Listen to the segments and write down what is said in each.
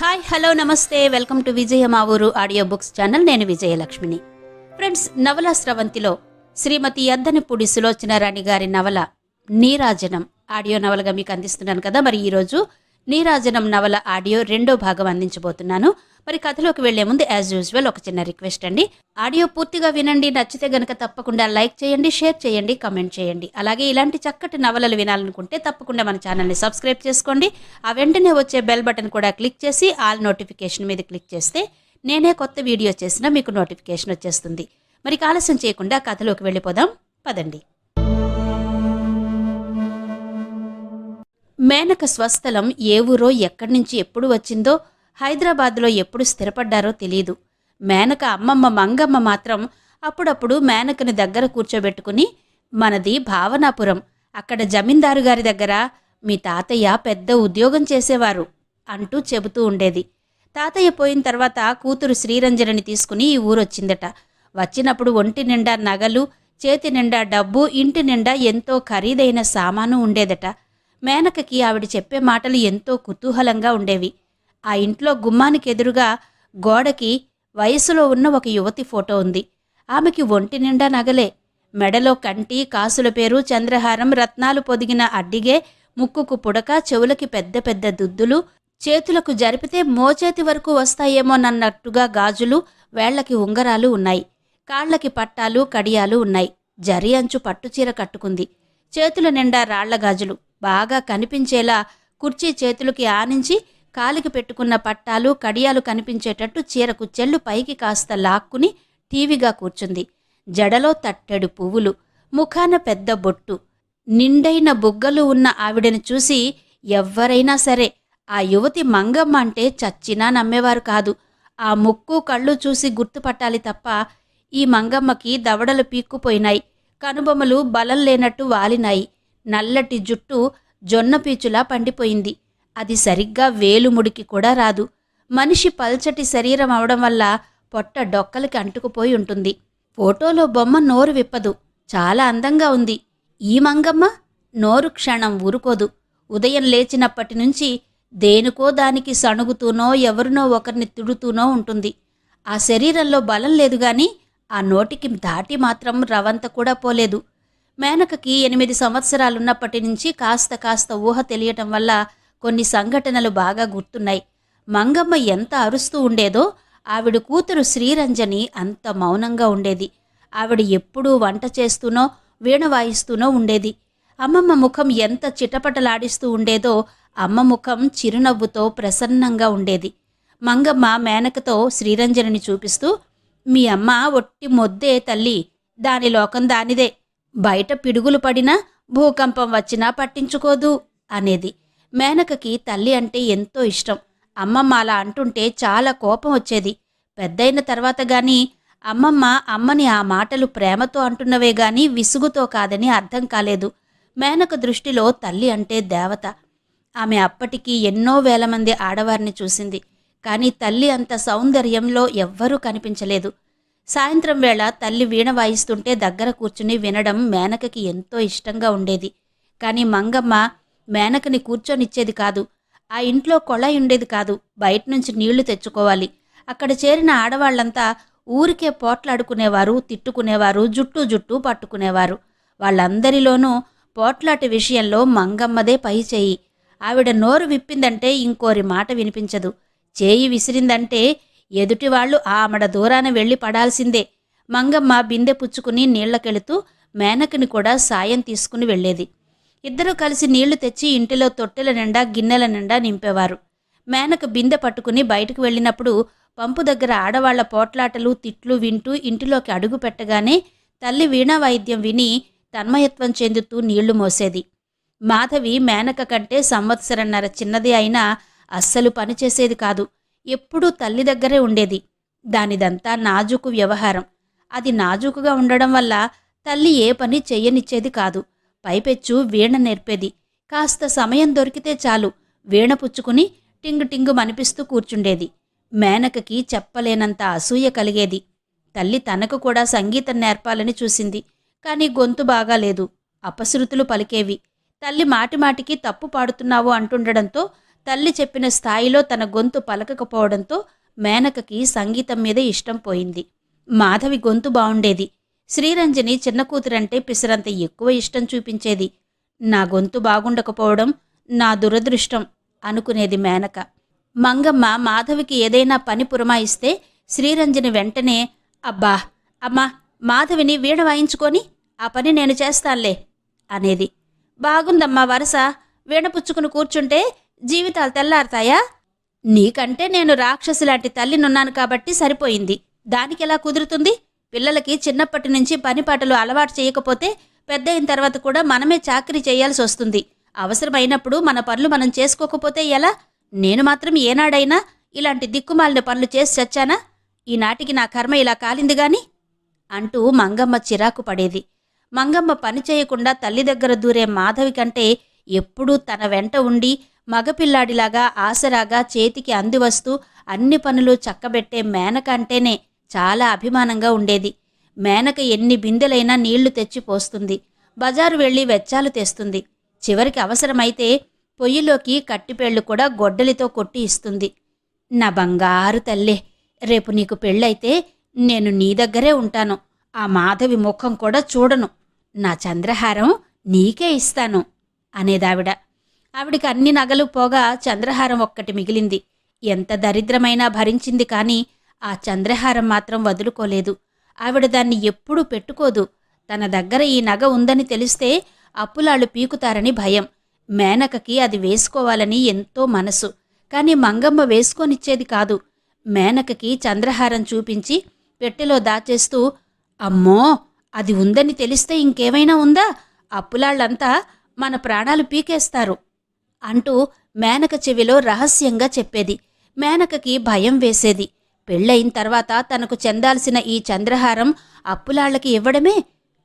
Hi hello నమస్తే welcome to విజయ మా ఊరు ఆడియో బుక్స్ ఛానల్. నేను విజయలక్ష్మిని. ఫ్రెండ్స్, నవల స్రవంతిలో శ్రీమతి యద్దనపూడి సులోచన రాణి గారి నవల నీరాజనం ఆడియో నవలగా మీకు అందిస్తున్నాను కదా. మరి ఈరోజు నీరాజనం నవల ఆడియో రెండో భాగం అందించబోతున్నాను. మరి కథలోకి వెళ్లే ముందు యాజ్ యూజువల్ ఒక చిన్న రిక్వెస్ట్ అండి. ఆడియో పూర్తిగా వినండి. నచ్చితే గనక తప్పకుండా లైక్ చేయండి, షేర్ చేయండి, కమెంట్ చేయండి. అలాగే ఇలాంటి చక్కటి నవలలు వినాలనుకుంటే తప్పకుండా మన ఛానల్ని సబ్స్క్రైబ్ చేసుకోండి. ఆ వెంటనే వచ్చే బెల్ బటన్ కూడా క్లిక్ చేసి ఆల్ నోటిఫికేషన్ మీద క్లిక్ చేస్తే నేనే కొత్త వీడియో చేసినా మీకు నోటిఫికేషన్ వచ్చేస్తుంది. మరి ఆలస్యం చేయకుండా కథలోకి వెళ్ళిపోదాం పదండి. మేనక స్వస్థలం ఏ ఊరో, ఎక్కడి నుంచి ఎప్పుడు వచ్చిందో, హైదరాబాద్లో ఎప్పుడు స్థిరపడ్డారో తెలియదు. మేనక అమ్మమ్మ మంగమ్మ మాత్రం అప్పుడప్పుడు మేనకని దగ్గర కూర్చోబెట్టుకుని, మనది భావనాపురం, అక్కడ జమీందారు గారి దగ్గర మీ తాతయ్య పెద్ద ఉద్యోగం చేసేవారు అంటూ చెబుతూ ఉండేది. తాతయ్య పోయిన తర్వాత కూతురు శ్రీరంజనని తీసుకుని ఈ ఊరొచ్చిందట. వచ్చినప్పుడు ఒంటి నిండా నగలు, చేతి నిండా డబ్బు, ఇంటి నిండా ఎంతో ఖరీదైన సామాను ఉండేదట. మేనకకి ఆవిడ చెప్పే మాటలు ఎంతో కుతూహలంగా ఉండేవి. ఆ ఇంట్లో గుమ్మానికి ఎదురుగా గోడకి వయసులో ఉన్న ఒక యువతి ఫోటో ఉంది. ఆమెకి ఒంటి నిండా నగలే. మెడలో కంటి, కాసుల పేరు, చంద్రహారం, రత్నాలు పొదిగిన అడ్డిగే, ముక్కుకు పుడక, చెవులకి పెద్ద పెద్ద దుద్దులు, చేతులకు జరిపితే మోచేతి వరకు వస్తాయేమోనన్నట్టుగా గాజులు, వేళ్లకి ఉంగరాలు ఉన్నాయి. కాళ్లకి పట్టాలు, కడియాలు ఉన్నాయి. జరి అంచు పట్టుచీర కట్టుకుంది. చేతుల నిండా రాళ్ల గాజులు బాగా కనిపించేలా కుర్చీ చేతులకి ఆనించి కాలికి పెట్టుకున్న పట్టాలు, కడియాలు కనిపించేటట్టు చీర కుచ్చెళ్ళు పైకి కాస్త లాక్కుని టీవీగా కూర్చుంది. జడలో తట్టెడు పువ్వులు, ముఖాన పెద్ద బొట్టు, నిండైన బుగ్గలు ఉన్న ఆవిడని చూసి ఎవ్వరైనా సరే ఆ యువతి మంగమ్మ అంటే చచ్చినా నమ్మేవారు కాదు. ఆ ముక్కు కళ్ళు చూసి గుర్తుపట్టాలి తప్ప ఈ మంగమ్మకి దవడలు పీక్కుపోయినాయి. కనుబొమ్మలు బలం లేనట్టు వాలినాయి. నల్లటి జుట్టు జొన్నపీచులా పండిపోయింది. అది సరిగ్గా వేలుముడికి కూడా రాదు. మనిషి పల్చటి శరీరం అవడం వల్ల పొట్ట డొక్కలకి అంటుకుపోయి ఉంటుంది. ఫోటోలో బొమ్మ నోరు విప్పదు. చాలా అందంగా ఉంది. ఈ మంగమ్మ నోరు క్షణం ఊరుకోదు. ఉదయం లేచినప్పటి నుంచి దేనికో దానికి సణుగుతూనో, ఎవరినో ఒకరిని తిడుతూనో ఉంటుంది. ఆ శరీరంలో బలం లేదు గాని ఆ నోటికి దాటి మాత్రం రవంత కూడా పోలేదు. మేనకకి 8 సంవత్సరాలున్నప్పటి నుంచి కాస్త ఊహ తెలియటం వల్ల కొన్ని సంఘటనలు బాగా గుర్తున్నాయి. మంగమ్మ ఎంత అరుస్తూ ఉండేదో ఆవిడ కూతురు శ్రీరంజని అంత మౌనంగా ఉండేది. ఆవిడ ఎప్పుడూ వంట చేస్తూనో, వీణ వాయిస్తూనో ఉండేది. అమ్మమ్మ ముఖం ఎంత చిటపటలాడిస్తూ ఉండేదో అమ్మ ముఖం చిరునవ్వుతో ప్రసన్నంగా ఉండేది. మంగమ్మ మేనకతో శ్రీరంజనిని చూపిస్తూ, మీ అమ్మ ఒట్టి మొద్దే తల్లి, దాని లోకం దానిదే, బయట పిడుగులు పడినా భూకంపం వచ్చినా పట్టించుకోదు అనేది. మేనకకి తల్లి అంటే ఎంతో ఇష్టం. అమ్మమ్మ అలా అంటుంటే చాలా కోపం వచ్చేది. పెద్దయిన తర్వాత గాని అమ్మమ్మ అమ్మని ఆ మాటలు ప్రేమతో అంటున్నవే గాని విసుగుతో కాదని అర్థం కాలేదు. మేనక దృష్టిలో తల్లి అంటే దేవత. ఆమె అప్పటికి ఎన్నో వేల మంది ఆడవారిని చూసింది. కానీ తల్లి అంత సౌందర్యంలో ఎవ్వరూ కనిపించలేదు. సాయంత్రం వేళ తల్లి వీణ వాయిస్తుంటే దగ్గర కూర్చుని వినడం మేనకకి ఎంతో ఇష్టంగా ఉండేది. కానీ మంగమ్మ మేనకని కూర్చొనిచ్చేది కాదు. ఆ ఇంట్లో కొళాయి ఉండేది కాదు. బయట నుంచి నీళ్లు తెచ్చుకోవాలి. అక్కడ చేరిన ఆడవాళ్లంతా ఊరికే పోట్లాడుకునేవారు, తిట్టుకునేవారు, జుట్టు పట్టుకునేవారు. వాళ్ళందరిలోనూ పోట్లాటి విషయంలో మంగమ్మదే పై చేయి. ఆవిడ నోరు విప్పిందంటే ఇంకోరి మాట వినిపించదు. చేయి విసిరిందంటే ఎదుటివాళ్లు ఆమడ దూరాన వెళ్లి పడాల్సిందే. మంగమ్మ బిందె పుచ్చుకుని నీళ్లకెళుతూ మేనకని కూడా సాయం తీసుకుని వెళ్లేది. ఇద్దరూ కలిసి నీళ్లు తెచ్చి ఇంటిలో తొట్టెల నిండా, గిన్నెల నిండా నింపేవారు. మేనక బిందె పట్టుకుని బయటకు వెళ్ళినప్పుడు పంపు దగ్గర ఆడవాళ్ల పోట్లాటలు, తిట్లు వింటూ ఇంటిలోకి అడుగు పెట్టగానే తల్లి వీణా వాయిద్యం విని తన్మయత్వం చెందుతూ నీళ్లు మోసేది. మాధవి మేనక కంటే సంవత్సరన్నర చిన్నది అయినా అస్సలు పనిచేసేది కాదు. ఎప్పుడూ తల్లి దగ్గరే ఉండేది. దానిదంతా నాజూకు వ్యవహారం. అది నాజూకుగా ఉండడం వల్ల తల్లి ఏ పని చెయ్యనిచ్చేది కాదు. పైపెచ్చు వీణ నేర్పేది. కాస్త సమయం దొరికితే చాలు వీణ పుచ్చుకుని టింగు టింగు మనిపిస్తూ కూర్చుండేది. మేనకకి చెప్పలేనంత అసూయ కలిగేది. తల్లి తనకు కూడా సంగీతం నేర్పాలని చూసింది. కానీ గొంతు బాగాలేదు. అపశృతులు పలికేవి. తల్లి మాటిమాటికి తప్పు పాడుతున్నావు అంటుండడంతో తల్లి చెప్పిన స్థాయిలో తన గొంతు పలకకపోవడంతో మేనకకి సంగీతం మీద ఇష్టం పోయింది. మాధవి గొంతు బావుండేది. శ్రీరంజని చిన్న కూతురంటే పిసరంత ఎక్కువ ఇష్టం చూపించేది. నా గొంతు బాగుండకపోవడం నా దురదృష్టం అనుకునేది మేనక. మంగమ్మ మాధవికి ఏదైనా పని పురమాయిస్తే శ్రీరంజని వెంటనే, అబ్బా అమ్మా, మాధవిని వీణ వాయించుకొని ఆ పని నేను చేస్తానులే అనేది. బాగుందమ్మా వరస, వీణ పుచ్చుకుని కూర్చుంటే జీవితాలు తెల్లారతాయా? నీకంటే నేను రాక్షసులాంటి తల్లినున్నాను కాబట్టి సరిపోయింది. దానికెలా కుదురుతుంది? పిల్లలకి చిన్నప్పటి నుంచి పనిపాటలు అలవాటు చేయకపోతే పెద్దయిన తర్వాత కూడా మనమే చాకరీ చేయాల్సి వస్తుంది. అవసరమైనప్పుడు మన పనులు మనం చేసుకోకపోతే ఎలా? నేను మాత్రం ఏనాడైనా ఇలాంటి దిక్కుమాలిన పనులు చేసి చచ్చానా? ఈనాటికి నా కర్మ ఇలా కాలింది గాని అంటూ మంగమ్మ చిరాకు పడేది. మంగమ్మ పని చేయకుండా తల్లి దగ్గర దూరే మాధవి కంటే ఎప్పుడూ తన వెంట ఉండి మగపిల్లాడిలాగా ఆసరాగా చేతికి అందివస్తూ అన్ని పనులు చక్కబెట్టే మేనక అంటేనే చాలా అభిమానంగా ఉండేది. మేనక ఎన్ని బిందెలైనా నీళ్లు తెచ్చి పోస్తుంది. బజారు వెళ్లి వెచ్చాలు తెస్తుంది. చివరికి అవసరమైతే పొయ్యిలోకి కట్టిపేళ్లు కూడా గొడ్డలితో కొట్టి ఇస్తుంది. నా బంగారు తల్లే, రేపు నీకు పెళ్ళైతే నేను నీ దగ్గరే ఉంటాను. ఆ మాధవి ముఖం కూడా చూడను. నా చంద్రహారం నీకే ఇస్తాను అనేదావిడ. ఆవిడికి అన్ని నగలు పోగా చంద్రహారం ఒక్కటి మిగిలింది. ఎంత దరిద్రమైనా భరించింది కానీ ఆ చంద్రహారం మాత్రం వదులుకోలేదు. ఆవిడ దాన్ని ఎప్పుడూ పెట్టుకోదు. తన దగ్గర ఈ నగ ఉందని తెలిస్తే అప్పులాళ్ళు పీకుతారని భయం. మేనకకి అది వేసుకోవాలని ఎంతో మనసు. కాని మంగమ్మ వేసుకొనిచ్చేది కాదు. మేనకకి చంద్రహారం చూపించి పెట్టెలో దాచేస్తూ, అమ్మో, అది ఉందని తెలిస్తే ఇంకేమైనా ఉందా? అప్పులాళ్లంతా మన ప్రాణాలు పీకేస్తారు అంటూ మేనక చెవిలో రహస్యంగా చెప్పేది. మేనకకి భయం వేసేది. పెళ్ళయిన తర్వాత తనకు చెందాల్సిన ఈ చంద్రహారం అప్పులాళ్లకి ఇవ్వడమే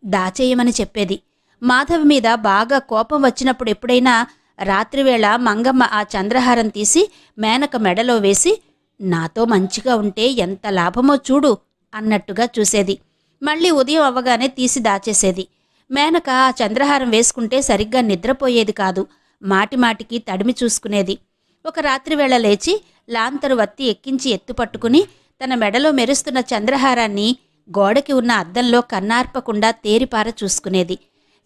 దాచేయమని చెప్పేది. మాధవి మీద బాగా కోపం వచ్చినప్పుడు ఎప్పుడైనా రాత్రివేళ మంగమ్మ ఆ చంద్రహారం తీసి మేనక మెడలో వేసి, నాతో మంచిగా ఉంటే ఎంత లాభమో చూడు అన్నట్టుగా చూసేది. మళ్ళీ ఉదయం అవ్వగానే తీసి దాచేసేది. మేనక ఆ చంద్రహారం వేసుకుంటే సరిగ్గా నిద్రపోయేది కాదు. మాటిమాటికి తడిమి చూసుకునేది. ఒక రాత్రివేళ లేచి లాంతరు వత్తి ఎక్కించి ఎత్తుపట్టుకుని తన మెడలో మెరుస్తున్న చంద్రహారాన్ని గోడకి ఉన్న అద్దంలో కన్నార్పకుండా తేరిపార చూసుకునేది.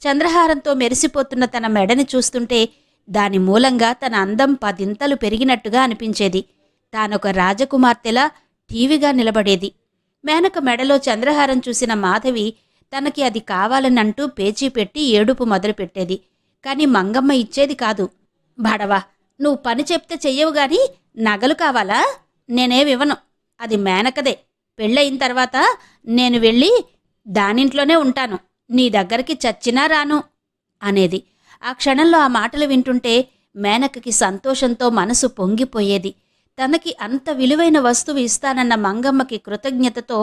చంద్రహారంతో మెరిసిపోతున్న తన మెడని చూస్తుంటే దాని మూలంగా తన అందం 10 పెరిగినట్టుగా అనిపించేది. తానొక రాజకుమార్తెలా టీవీగా నిలబడేది. మేనక మెడలో చంద్రహారం చూసిన మాధవి తనకి అది కావాలనంటూ పేచీ పెట్టి ఏడుపు మొదలుపెట్టేది. కాని మంగమ్మ ఇచ్చేది కాదు. బడవా, నువ్వు పని చెప్తే చెయ్యవుగాని నగలు కావాలా? నేనేమివ్వను. అది మేనకదే. పెళ్ళయిన తర్వాత నేను వెళ్ళి దానింట్లోనే ఉంటాను. నీ దగ్గరికి చచ్చినా రాను అనేది. ఆ క్షణంలో ఆ మాటలు వింటుంటే మేనకకి సంతోషంతో మనసు పొంగిపోయేది. తనకి అంత విలువైన వస్తువు ఇస్తానన్న మంగమ్మకి కృతజ్ఞతతో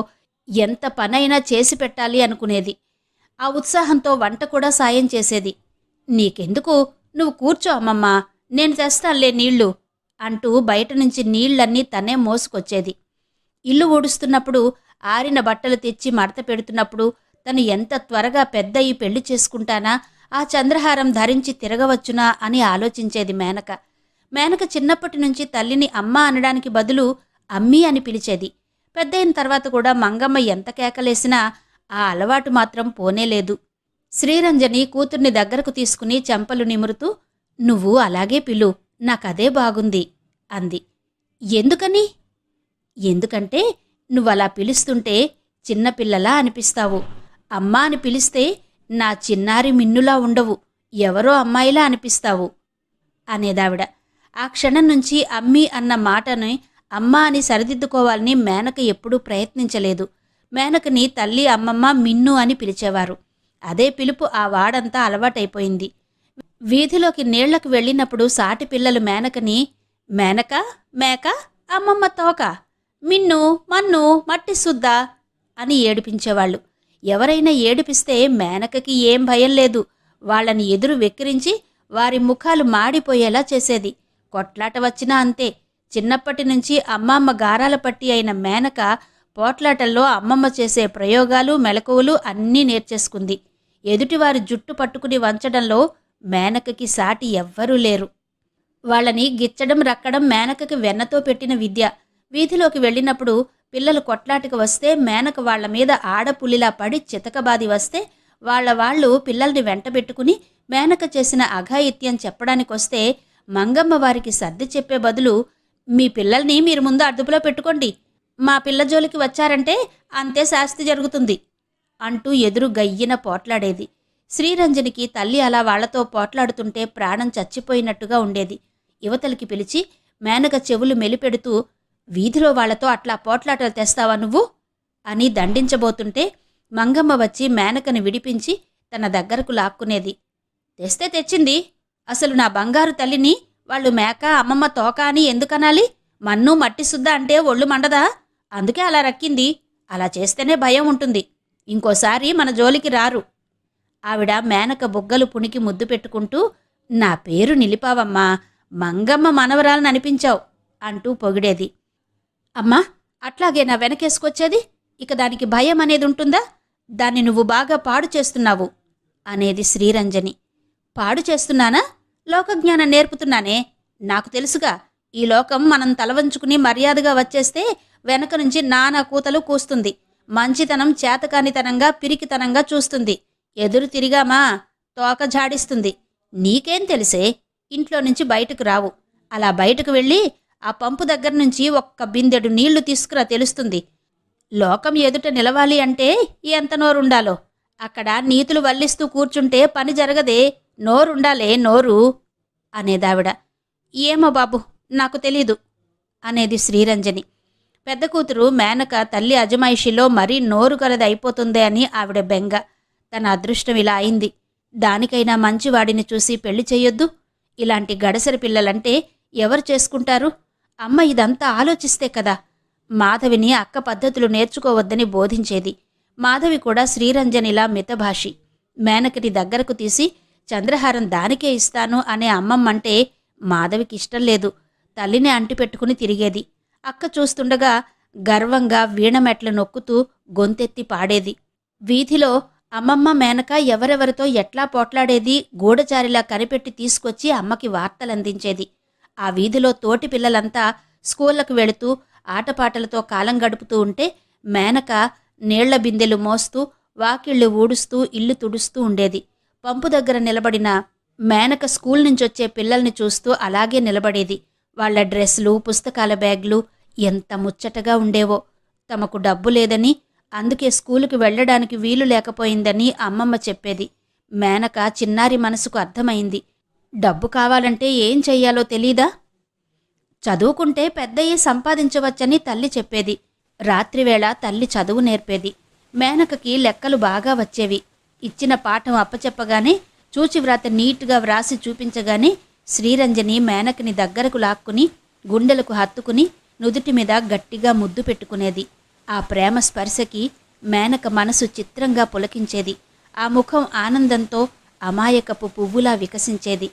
ఎంత పనైనా చేసి పెట్టాలి అనుకునేది. ఆ ఉత్సాహంతో వంట కూడా సాయం చేసేది. నీకెందుకు, నువ్వు కూర్చో అమ్మమ్మా, నేను తెస్తానులే నీళ్లు అంటూ బయట నుంచి నీళ్లన్నీ తనే మోసుకొచ్చేది. ఇల్లు ఊడుస్తున్నప్పుడు, ఆరిన బట్టలు తెచ్చి మడత పెడుతున్నప్పుడు తను ఎంత త్వరగా పెద్దయి పెళ్లి చేసుకుంటానా, ఆ చంద్రహారం ధరించి తిరగవచ్చునా అని ఆలోచించేది మేనక. మేనక చిన్నప్పటి నుంచి తల్లిని అమ్మ అనడానికి బదులు అమ్మీ అని పిలిచేది. పెద్దయిన తర్వాత కూడా మంగమ్మ ఎంత కేకలేసినా ఆ అలవాటు మాత్రం పోనేలేదు. శ్రీరంజని కూతుర్ని దగ్గరకు తీసుకుని చెంపలు నిమురుతూ, నువ్వు అలాగే పిలు, నాకదే బాగుంది అంది. ఎందుకని? ఎందుకంటే నువ్వలా పిలుస్తుంటే చిన్నపిల్లలా అనిపిస్తావు. అమ్మా అని పిలిస్తే నా చిన్నారి మిన్నులా ఉండవు, ఎవరో అమ్మాయిలా అనిపిస్తావు అనేదావిడ. ఆ క్షణం నుంచి అమ్మీ అన్న మాటని అమ్మా అని సరిదిద్దుకోవాలని మేనక ఎప్పుడూ ప్రయత్నించలేదు. మేనకని తల్లి, అమ్మమ్మ, మిన్ను అని పిలిచేవారు. అదే పిలుపు ఆ వాడంతా అలవాటైపోయింది. వీధిలోకి నీళ్లకు వెళ్ళినప్పుడు సాటి పిల్లలు మేనకని మేనక, మేక, అమ్మమ్మ తోక, మిన్ను, మన్ను, మట్టి సుద్దా అని ఏడిపించేవాళ్ళు. ఎవరైనా ఏడిపిస్తే మేనకకి ఏం భయం లేదు. వాళ్ళని ఎదురు వెక్కిరించి వారి ముఖాలు మాడిపోయేలా చేసేది. కొట్లాట వచ్చినా అంతే. చిన్నప్పటి నుంచి అమ్మమ్మ గారాల పట్టి అయిన మేనక పోట్లాటల్లో అమ్మమ్మ చేసే ప్రయోగాలు, మెలకువలు అన్నీ నేర్చేసుకుంది. ఎదుటివారి జుట్టు పట్టుకుని వంచడంలో మేనకకి సాటి ఎవ్వరూ లేరు. వాళ్ళని గిచ్చడం రక్కడం మేనకకి వెన్నతో పెట్టిన విద్య. వీధిలోకి వెళ్ళినప్పుడు పిల్లలు కొట్లాటకి వస్తే మేనక వాళ్ల మీద ఆడపులిలా పడి చితకబాది వస్తే వాళ్ళు పిల్లల్ని వెంటబెట్టుకుని మేనక చేసిన అఘాయిత్యం చెప్పడానికొస్తే మంగమ్మ వారికి సర్ది చెప్పే బదులు, మీ పిల్లల్ని మీరు ముందు అదుపులో పెట్టుకోండి, మా పిల్ల జోలికి వచ్చారంటే అంతే శాస్తి జరుగుతుంది అంటూ ఎదురు గయ్యిన పోట్లాడేది. శ్రీరంజనికి తల్లి అలా వాళ్లతో పోట్లాడుతుంటే ప్రాణం చచ్చిపోయినట్టుగా ఉండేది. యువతలకి పిలిచి మేనక చెవులు మెలిపెడుతూ, వీధిలో వాళ్లతో అట్లా పోట్లాటలు తెస్తావా నువ్వు అని దండించబోతుంటే మంగమ్మ వచ్చి మేనకని విడిపించి తన దగ్గరకు లాక్కునేది. తెస్తే తెచ్చింది, అసలు నా బంగారు తల్లిని వాళ్ళు మేక అమ్మమ్మ తోక అని ఎందుకనాలి? మన్ను మట్టి సుద్ద అంటే ఒళ్ళు మండదా? అందుకే అలా రక్కింది. అలా చేస్తేనే భయం ఉంటుంది. ఇంకోసారి మన జోలికి రారు. ఆవిడ మేనక బుగ్గలు పుణికి ముద్దు పెట్టుకుంటూ, నా పేరు నిలిపావమ్మా, మంగమ్మ మనవరాలను అనిపించావు అంటూ పొగిడేది. అమ్మా, అట్లాగే నా వెనకేసుకొచ్చేది? ఇక దానికి భయం అనేది ఉంటుందా? దాన్ని నువ్వు బాగా పాడు చేస్తున్నావు అనేది శ్రీరంజని. పాడు చేస్తున్నానా? లోకజ్ఞానం నేర్పుతున్నానే. నాకు తెలుసుగా, ఈ లోకం మనం తలవంచుకుని మర్యాదగా వచ్చేస్తే వెనక నుంచి నానా కూతలు కూస్తుంది. మంచితనం చేతకానితనంగా పిరికితనంగా చూస్తుంది. ఎదురు తిరిగామా తోక జాడిస్తుంది. నీకేం తెలిసే? ఇంట్లో నుంచి బయటకు రావు. అలా బయటకు వెళ్ళి ఆ పంపు దగ్గర నుంచి ఒక్క బిందెడు నీళ్లు తీసుకురా, తెలుస్తుంది. లోకం ఎదుట నిలవాలి అంటే ఎంత నోరుండాలో. అక్కడ నీతులు వల్లిస్తూ కూర్చుంటే పని జరగదే. నోరుండాలే, నోరు అనేదావిడ. ఏమో బాబు, నాకు తెలీదు అనేది శ్రీరంజని. పెద్ద కూతురు మేనక తల్లి అజమాయిషిలో మరీ నోరు గలది అయిపోతుందే అని ఆవిడ బెంగ. తన అదృష్టం ఇలా అయింది. దానికైనా మంచివాడిని చూసి పెళ్లి చెయ్యొద్దు. ఇలాంటి గడసరి పిల్లలంటే ఎవరు చేసుకుంటారు? అమ్మ ఇదంతా ఆలోచిస్తే కదా. మాధవిని అక్క పద్ధతులు నేర్చుకోవద్దని బోధించేది. మాధవి కూడా శ్రీరంజనిలా మితభాషి. మేనకని దగ్గరకు తీసి చంద్రహారం దానికే ఇస్తాను అనే అమ్మమ్మంటే మాధవికి ఇష్టం లేదు. తల్లిని అంటిపెట్టుకుని తిరిగేది. అక్క చూస్తుండగా గర్వంగా వీణమెట్లు నొక్కుతూ గొంతెత్తి పాడేది. వీధిలో అమ్మమ్మ మేనక ఎవరెవరితో ఎట్లా పోట్లాడేది గూఢచారిలా కనిపెట్టి తీసుకొచ్చి అమ్మకి వార్తలందించేది. ఆ వీధిలో తోటి పిల్లలంతా స్కూళ్లకు వెళుతూ ఆటపాటలతో కాలం గడుపుతూ ఉంటే మేనక నీళ్ల బిందెలు మోస్తూ వాకిళ్లు ఊడుస్తూ ఇల్లు తుడుస్తూ ఉండేది. పంపు దగ్గర నిలబడిన మేనక స్కూల్ నుంచొచ్చే పిల్లల్ని చూస్తూ అలాగే నిలబడేది. వాళ్ల డ్రెస్లు, పుస్తకాల బ్యాగ్లు ఎంత ముచ్చటగా ఉండేవో. తమకు డబ్బు లేదని, అందుకే స్కూలుకి వెళ్లడానికి వీలు లేకపోయిందని అమ్మమ్మ చెప్పేది. మేనక చిన్నారి మనసుకు అర్థమైంది. డబ్బు కావాలంటే ఏం చెయ్యాలో తెలీదా? చదువుకుంటే పెద్దయ్యి సంపాదించవచ్చని తల్లి చెప్పేది. రాత్రివేళ తల్లి చదువు నేర్పేది. మేనకకి లెక్కలు బాగా వచ్చేవి. ఇచ్చిన పాఠం అప్పచెప్పగానే చూచివ్రాత నీట్గా వ్రాసి చూపించగానే శ్రీరంజని మేనకని దగ్గరకు లాక్కుని గుండెలకు హత్తుకుని నుదుటి మీద గట్టిగా ముద్దు పెట్టుకునేది. ఆ ప్రేమ స్పర్శకి మేనక మనసు చిత్రంగా పులకించేది. ఆ ముఖం ఆనందంతో అమాయకపు పువ్వులా వికసించేది.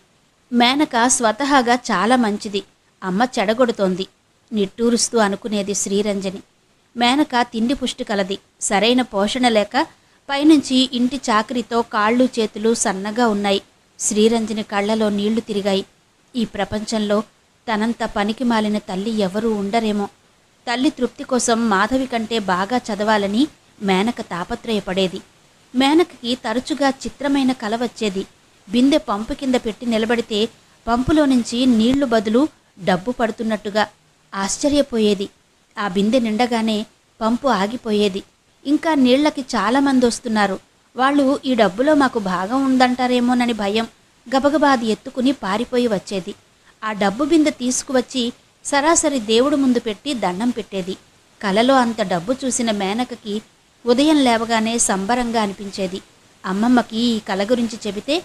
మేనక స్వతహాగా చాలా మంచిది, అమ్మ చెడగొడుతోంది నిట్టూరుస్తూ అనుకునేది శ్రీరంజని. మేనక తిండి పుష్టి కలది, సరైన పోషణ లేక పైనుంచి ఇంటి చాకరితో కాళ్ళు చేతులు సన్నగా ఉన్నాయి. శ్రీరంజని కళ్లలో నీళ్లు తిరిగాయి. ఈ ప్రపంచంలో తనంత పనికి మాలిన తల్లి ఎవరూ ఉండరేమో. తల్లి తృప్తి కోసం మాధవి కంటే బాగా చదవాలని మేనక తాపత్రయపడేది. మేనకకి తరచుగా చిత్రమైన కల వచ్చేది. బిందె పంపు కింద పెట్టి నిలబడితే పంపులో నుంచి నీళ్లు బదులు డబ్బు పడుతున్నట్టుగా. ఆశ్చర్యపోయేది. ఆ బిందె నిండగానే పంపు ఆగిపోయేది. ఇంకా నీళ్లకి చాలామంది వస్తున్నారు, వాళ్ళు ఈ డబ్బులో మాకు భాగం ఉందంటారేమోనని భయం. గబగబాది ఎత్తుకుని పారిపోయి వచ్చేది. ఆ డబ్బు బిందె తీసుకువచ్చి సరాసరి దేవుడు ముందు పెట్టి దండం పెట్టేది. కలలో అంత డబ్బు చూసిన మేనకకి ఉదయం లేవగానే సంబరంగా అనిపించేది. అమ్మమ్మకి ఈ కల గురించి చెబితే,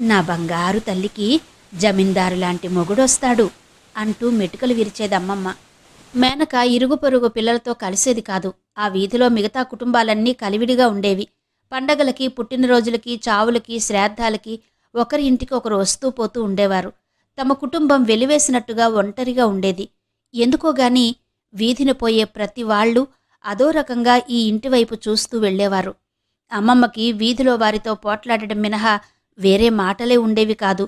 నా బంగారు తల్లికి జమీందారు లాంటి మొగుడొస్తాడు అంటూ మెటుకలు విరిచేదమ్మమ్మ. మేనక ఇరుగు పొరుగు పిల్లలతో కలిసేది కాదు. ఆ వీధిలో మిగతా కుటుంబాలన్నీ కలివిడిగా ఉండేవి. పండగలకి, పుట్టినరోజులకి, చావులకి, శ్రాద్ధాలకి ఒకరి ఇంటికి ఒకరు వస్తూ పోతూ ఉండేవారు. తమ కుటుంబం వెలివేసినట్టుగా ఒంటరిగా ఉండేది. ఎందుకోగాని వీధిని పోయే ప్రతి వాళ్ళు అదో రకంగా ఈ ఇంటివైపు చూస్తూ వెళ్లేవారు. అమ్మమ్మకి వీధిలో వారితో పోట్లాడటం మినహా వేరే మాటలే ఉండేవి కాదు.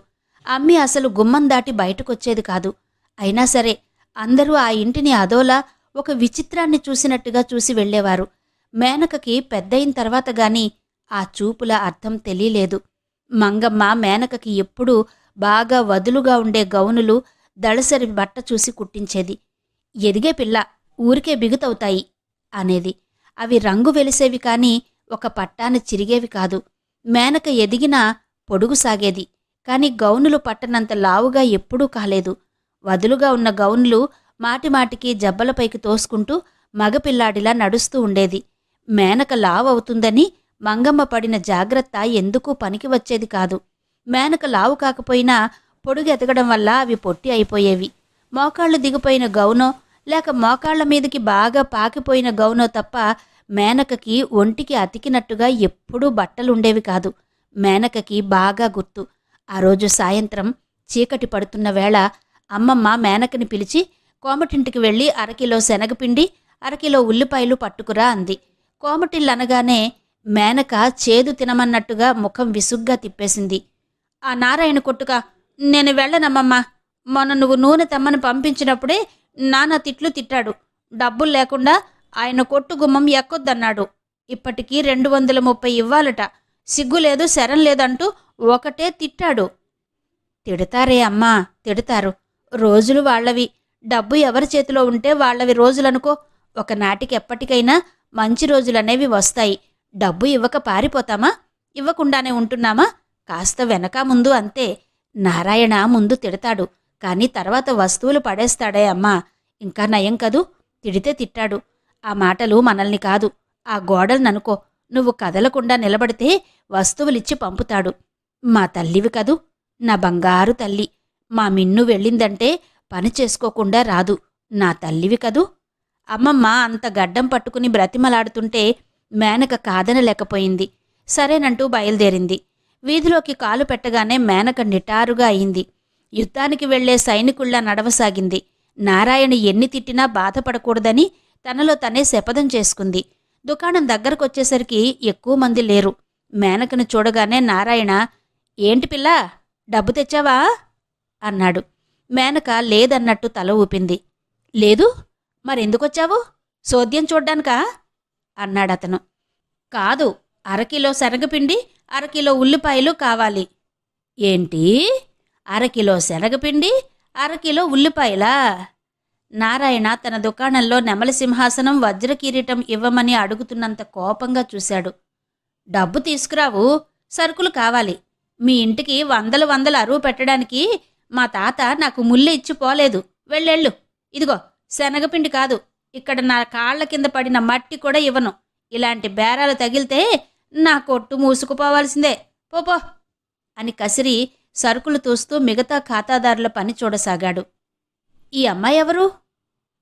అమ్మి అసలు గుమ్మం దాటి బయటకొచ్చేది కాదు. అయినా సరే అందరూ ఆ ఇంటిని అదోలా ఒక విచిత్రాన్ని చూసినట్టుగా చూసి వెళ్లేవారు. మేనకకి పెద్దయిన తర్వాత గాని ఆ చూపుల అర్థం తెలియలేదు. మంగమ్మ మేనకకి ఎప్పుడూ బాగా వదులుగా ఉండే గౌనులు, దళసరి బట్ట చూసి కుట్టించేది. ఎదిగే పిల్ల, ఊరికే బిగుతవుతాయి అనేది. అవి రంగు వెలిసేవి కాని ఒక పట్టాన చిరిగేవి కాదు. మేనక ఎదిగినా పొడుగు సాగేది, కాని గౌనులు పట్టనంత లావుగా ఎప్పుడూ కాలేదు. వదులుగా ఉన్న గౌన్లు మాటిమాటికి జబ్బలపైకి తోసుకుంటూ మగపిల్లాడిలా నడుస్తూ ఉండేది. మేనక లావవుతుందని మంగమ్మ పడిన జాగ్రత్త ఎందుకూ పనికి వచ్చేది కాదు. మేనక లావు కాకపోయినా పొడుగు ఎదగడం వల్ల అవి పొట్టి అయిపోయేవి. మోకాళ్లు దిగిపోయిన గౌనో లేక మోకాళ్ల మీదకి బాగా పాకిపోయిన గౌనో తప్ప మేనకకి ఒంటికి అతికినట్టుగా ఎప్పుడూ బట్టలుండేవి కాదు. మేనకకి బాగా గుర్తు. ఆ రోజు సాయంత్రం చీకటి పడుతున్న వేళ అమ్మమ్మ మేనకని పిలిచి కోమటింటికి వెళ్ళి 1/2 కిలో శనగపిండి, 1/2 కిలో ఉల్లిపాయలు పట్టుకురా అంది. కోమటిల్లనగానే మేనక చేదు తినమన్నట్టుగా ముఖం విసుగ్గా తిప్పేసింది. ఆ నారాయణ కొట్టుగా నేను వెళ్ళనమ్మమ్మా. మొన్న నువ్వు నూనె తెమ్మని పంపించినప్పుడే నాన్న తిట్లు తిట్టాడు. డబ్బులు లేకుండా ఆయన కొట్టు గుమ్మం ఎక్కొద్దన్నాడు. ఇప్పటికీ 230 ఇవ్వాలట. సిగ్గులేదు, శరం లేదంటూ ఒకటే తిట్టాడు. తిడతారే అమ్మా, తిడతారు. రోజులు వాళ్లవి. డబ్బు ఎవరి చేతిలో ఉంటే వాళ్లవి రోజులనుకో. ఒకనాటికి ఎప్పటికైనా మంచి రోజులనేవి వస్తాయి. డబ్బు ఇవ్వక పారిపోతామా? ఇవ్వకుండానే ఉంటున్నామా? కాస్త వెనక ముందు అంతే. నారాయణ ముందు తిడతాడు, కాని తర్వాత వస్తువులు పడేస్తాడే అమ్మా. ఇంకా నయం కదూ. తిడితే తిట్టాడు. ఆ మాటలు మనల్ని కాదు, ఆ గోడలననుకో. నువ్వు కదలకుండా నిలబడితే వస్తువులిచ్చి పంపుతాడు. మా తల్లివి కదూ, నా బంగారు తల్లి. మా మిన్ను వెళ్ళిందంటే పని చేసుకోకుండా రాదు. నా తల్లివి కదూ. అమ్మమ్మ అంత గడ్డం పట్టుకుని బ్రతిమలాడుతుంటే మేనక కాదనలేకపోయింది. సరేనంటూ బయలుదేరింది. వీధిలోకి కాలు పెట్టగానే మేనక నిటారుగా అయింది. యుద్ధానికి వెళ్లే సైనికుల్లా నడవసాగింది. నారాయణ ఎన్ని తిట్టినా బాధపడకూడదని తనలో తనే శపథం చేసుకుంది. దుకాణం దగ్గరకొచ్చేసరికి ఎక్కువ మంది లేరు. మేనకను చూడగానే నారాయణ, ఏంటి పిల్లా, డబ్బు తెచ్చావా అన్నాడు. మేనక లేదన్నట్టు తల ఊపింది. లేదు, మరెందుకొచ్చావు? సోద్యం చూడ్డానికా అన్నాడతను. కాదు, 1/2 కిలో శనగపిండి, 1/2 కిలో ఉల్లిపాయలు కావాలి. ఏంటి, 1/2 కిలో శనగపిండి, 1/2 కిలో ఉల్లిపాయలా? నారాయణ తన దుకాణంలో నెమలి సింహాసనం, వజ్రకిరీటం ఇవ్వమని అడుగుతున్నంత కోపంగా చూశాడు. డబ్బు తీసుకురావు, సరుకులు కావాలి. మీ ఇంటికి వందలు అరువు పెట్టడానికి మా తాత నాకు ముల్లె ఇచ్చి పోలేదు. వెళ్ళెళ్ళు. ఇదిగో శనగపిండి కాదు, ఇక్కడ నా కాళ్ల కింద పడిన మట్టి కూడా ఇవ్వను. ఇలాంటి బేరాలు తగిలితే నా కొట్టు మూసుకుపోవాల్సిందే. పోపో అని కసిరి సరుకులు తూస్తూ మిగతా ఖాతాదారుల పని చూడసాగాడు. ఈ అమ్మాయి ఎవరు?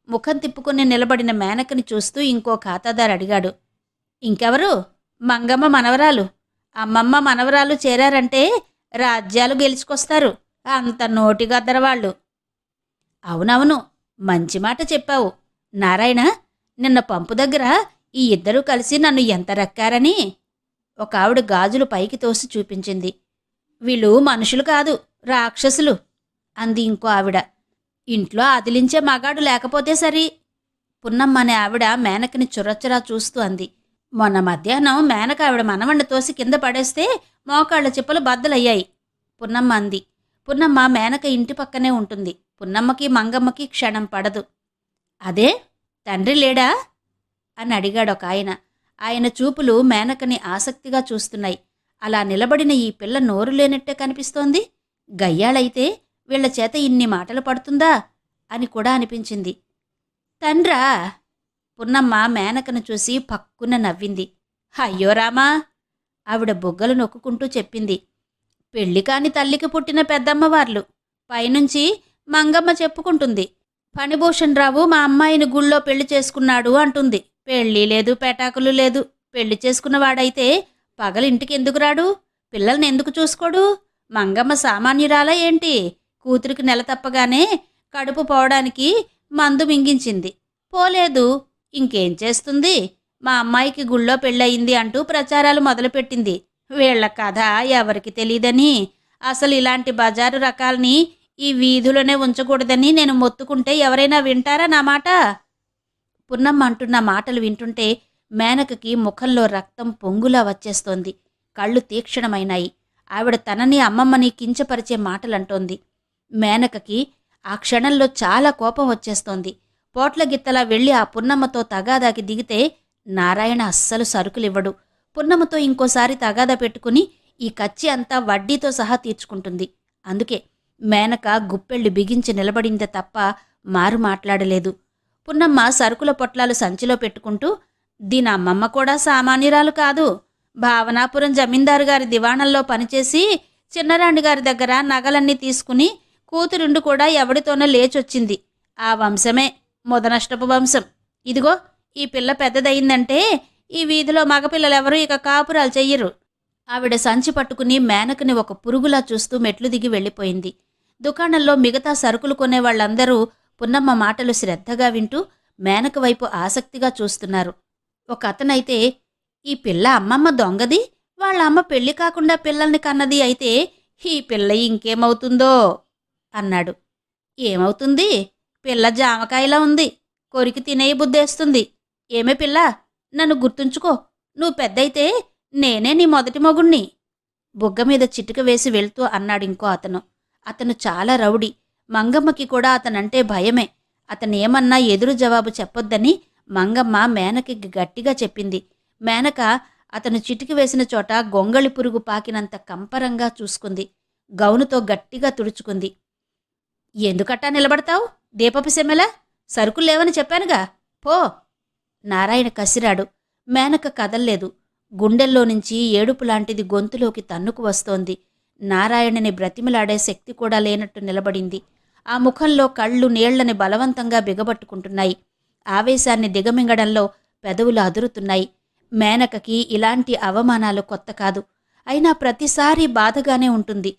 ముఖం తిప్పుకుని నిలబడిన మేనకని చూస్తూ ఇంకో ఖాతాదారు అడిగాడు. ఇంకెవరు? మంగమ్మ మనవరాలు. అమ్మమ్మ మనవరాలు చేరారంటే రాజ్యాలు గెలుచుకొస్తారు. అంత నోటిగద్దరవాళ్ళు. అవునవును, మంచి మాట చెప్పావు. నారాయణ, నిన్న పంపు దగ్గర ఈ ఇద్దరూ కలిసి నన్ను ఎంత రక్కారని. ఒక ఆవిడ గాజులు పైకి తోసి చూపించింది. వీళ్ళు మనుషులు కాదు, రాక్షసులు అంది ఇంకో ఆవిడ. ఇంట్లో అదిలించే మగాడు లేకపోతే సరి. పున్నమ్మ అనే ఆవిడ మేనకని చురచురా చూస్తూ అంది. మొన్న మధ్యాహ్నం మేనక ఆవిడ మనవణ్ణి తోసి కింద పడేస్తే మోకాళ్ల చిప్పలు బద్దలయ్యాయి. పున్నమ్మ అంది. పున్నమ్మ మేనక ఇంటి పక్కనే ఉంటుంది. పున్నమ్మకి మంగమ్మకి క్షణం పడదు. అదే, తండ్రి లేడా అని అడిగాడొక ఆయన. ఆయన చూపులు మేనకని ఆసక్తిగా చూస్తున్నాయి. అలా నిలబడిన ఈ పిల్ల నోరు లేనట్టే కనిపిస్తోంది. గయ్యాళైతే వీళ్ల చేత ఇన్ని మాటలు పడుతుందా అని కూడా అనిపించింది. తండ్రా? పున్నమ్మ మేనకను చూసి పక్కున నవ్వింది. అయ్యో రామా, ఆవిడ బుగ్గలు నొక్కుంటూ చెప్పింది. పెళ్లి కాని తల్లికి పుట్టిన పెద్దమ్మవార్లు. పైనుంచి మంగమ్మ చెప్పుకుంటుంది. ఫణిభూషణ్ రావు మా అమ్మాయిని గుళ్ళో పెళ్లి చేసుకున్నాడు అంటుంది. పెళ్ళి లేదు, పెటాకులు లేదు. పెళ్లి చేసుకున్నవాడైతే పగలింటికి ఎందుకు రాడు? పిల్లల్ని ఎందుకు చూసుకోడు? మంగమ్మ సామాన్యురాలా ఏంటి? కూతురికి నెల తప్పగానే కడుపు పోవడానికి మందు మింగించింది. పోలేదు, ఇంకేం చేస్తుంది? మా అమ్మాయికి గుళ్ళో పెళ్ళయింది అంటూ ప్రచారాలు మొదలుపెట్టింది. వీళ్ల కథ ఎవరికి తెలీదని అసలు ఇలాంటి బజారు రకాల్ని ఈ వీధిలోనే ఉంచకూడదని నేను మొత్తుకుంటే ఎవరైనా వింటారా నా మాట? పున్నమ్మ అంటున్న మాటలు వింటుంటే మేనకకి ముఖంలో రక్తం పొంగులా వచ్చేస్తోంది. కళ్ళు తీక్షణమైనాయి. ఆవిడ తనని అమ్మమ్మని కించపరిచే మాటలంటోంది. మేనకకి ఆ క్షణంలో చాలా కోపం వచ్చేస్తోంది. పోట్లగిత్తలా వెళ్ళి ఆ పున్నమ్మతో తగాదాకి దిగితే నారాయణ అస్సలు సరుకులివ్వడు. పున్నమ్మతో ఇంకోసారి తగాదా పెట్టుకుని ఈ కచ్చి అంతా వడ్డీతో సహా తీర్చుకుంటుంది. అందుకే మేనక గుప్పెళ్ళు బిగించి నిలబడిందే తప్ప మారు మాట్లాడలేదు. పున్నమ్మ సరుకుల పొట్లాలు సంచిలో పెట్టుకుంటూ, దీని అమ్మమ్మ కూడా సామాన్యురాలు కాదు. భావనాపురం జమీందారు గారి దివాణంలో పనిచేసి చిన్నరాణి గారి దగ్గర నగలన్నీ తీసుకుని కూతురుండు కూడా ఎవడితోనో లేచొచ్చింది. ఆ వంశమే మొదనష్టపు వంశం. ఇదిగో ఈ పిల్ల పెద్దదయిందంటే ఈ వీధిలో మగపిల్లలెవరూ ఇక కాపురాలు చెయ్యరు. ఆవిడ సంచి పట్టుకుని మేనకని ఒక పురుగులా చూస్తూ మెట్లు దిగి వెళ్ళిపోయింది. దుకాణంలో మిగతా సరుకులు కొనేవాళ్లందరూ పున్నమ్మ మాటలు శ్రద్ధగా వింటూ మేనక వైపు ఆసక్తిగా చూస్తున్నారు. ఒక అతనైతే, ఈ పిల్ల అమ్మమ్మ దొంగది, వాళ్ళ అమ్మ పెళ్లి కాకుండా పిల్లల్ని కన్నది అయితే ఈ పిల్ల ఇంకేమవుతుందో అన్నాడు. ఏమవుతుంది? పిల్ల జామకాయలా ఉంది, కొరికి తినే బుద్ధేస్తుంది. ఏమే పిల్ల, నన్ను గుర్తుంచుకో, నువ్వు పెద్దయితే నేనే నీ మొదటి మొగుణ్ణి. బుగ్గ మీద చిటిక వేసి వెళ్తూ అన్నాడింకో అతను. అతను చాలా రౌడీ. మంగమ్మకి కూడా అతనంటే భయమే. అతనేమన్నా ఎదురు జవాబు చెప్పొద్దని మంగమ్మ మేనకి గట్టిగా చెప్పింది. మేనక అతను చిటికి వేసిన చోట గొంగళి పురుగు పాకినంత కంపరంగా చూసుకుంది. గౌనుతో గట్టిగా తుడుచుకుంది. ఎందుకట్టా నిలబడతావు? దీపపు సెమ్మెలా? సరుకుల్లేవని చెప్పానుగా, పో. నారాయణ కసిరాడు. మేనక కదల్లేదు. గుండెల్లో నుంచి ఏడుపులాంటిది గొంతులోకి తన్నుకు వస్తోంది. నారాయణని బ్రతిమిలాడే శక్తి కూడా లేనట్టు నిలబడింది. ఆ ముఖంలో కళ్ళు నీళ్లని బలవంతంగా బిగబట్టుకుంటున్నాయి. ఆవేశాన్ని దిగమింగడంలో పెదవులు అదురుతున్నాయి. మేనకకి ఇలాంటి అవమానాలు కొత్త కాదు. అయినా ప్రతిసారీ బాధగానే ఉంటుంది.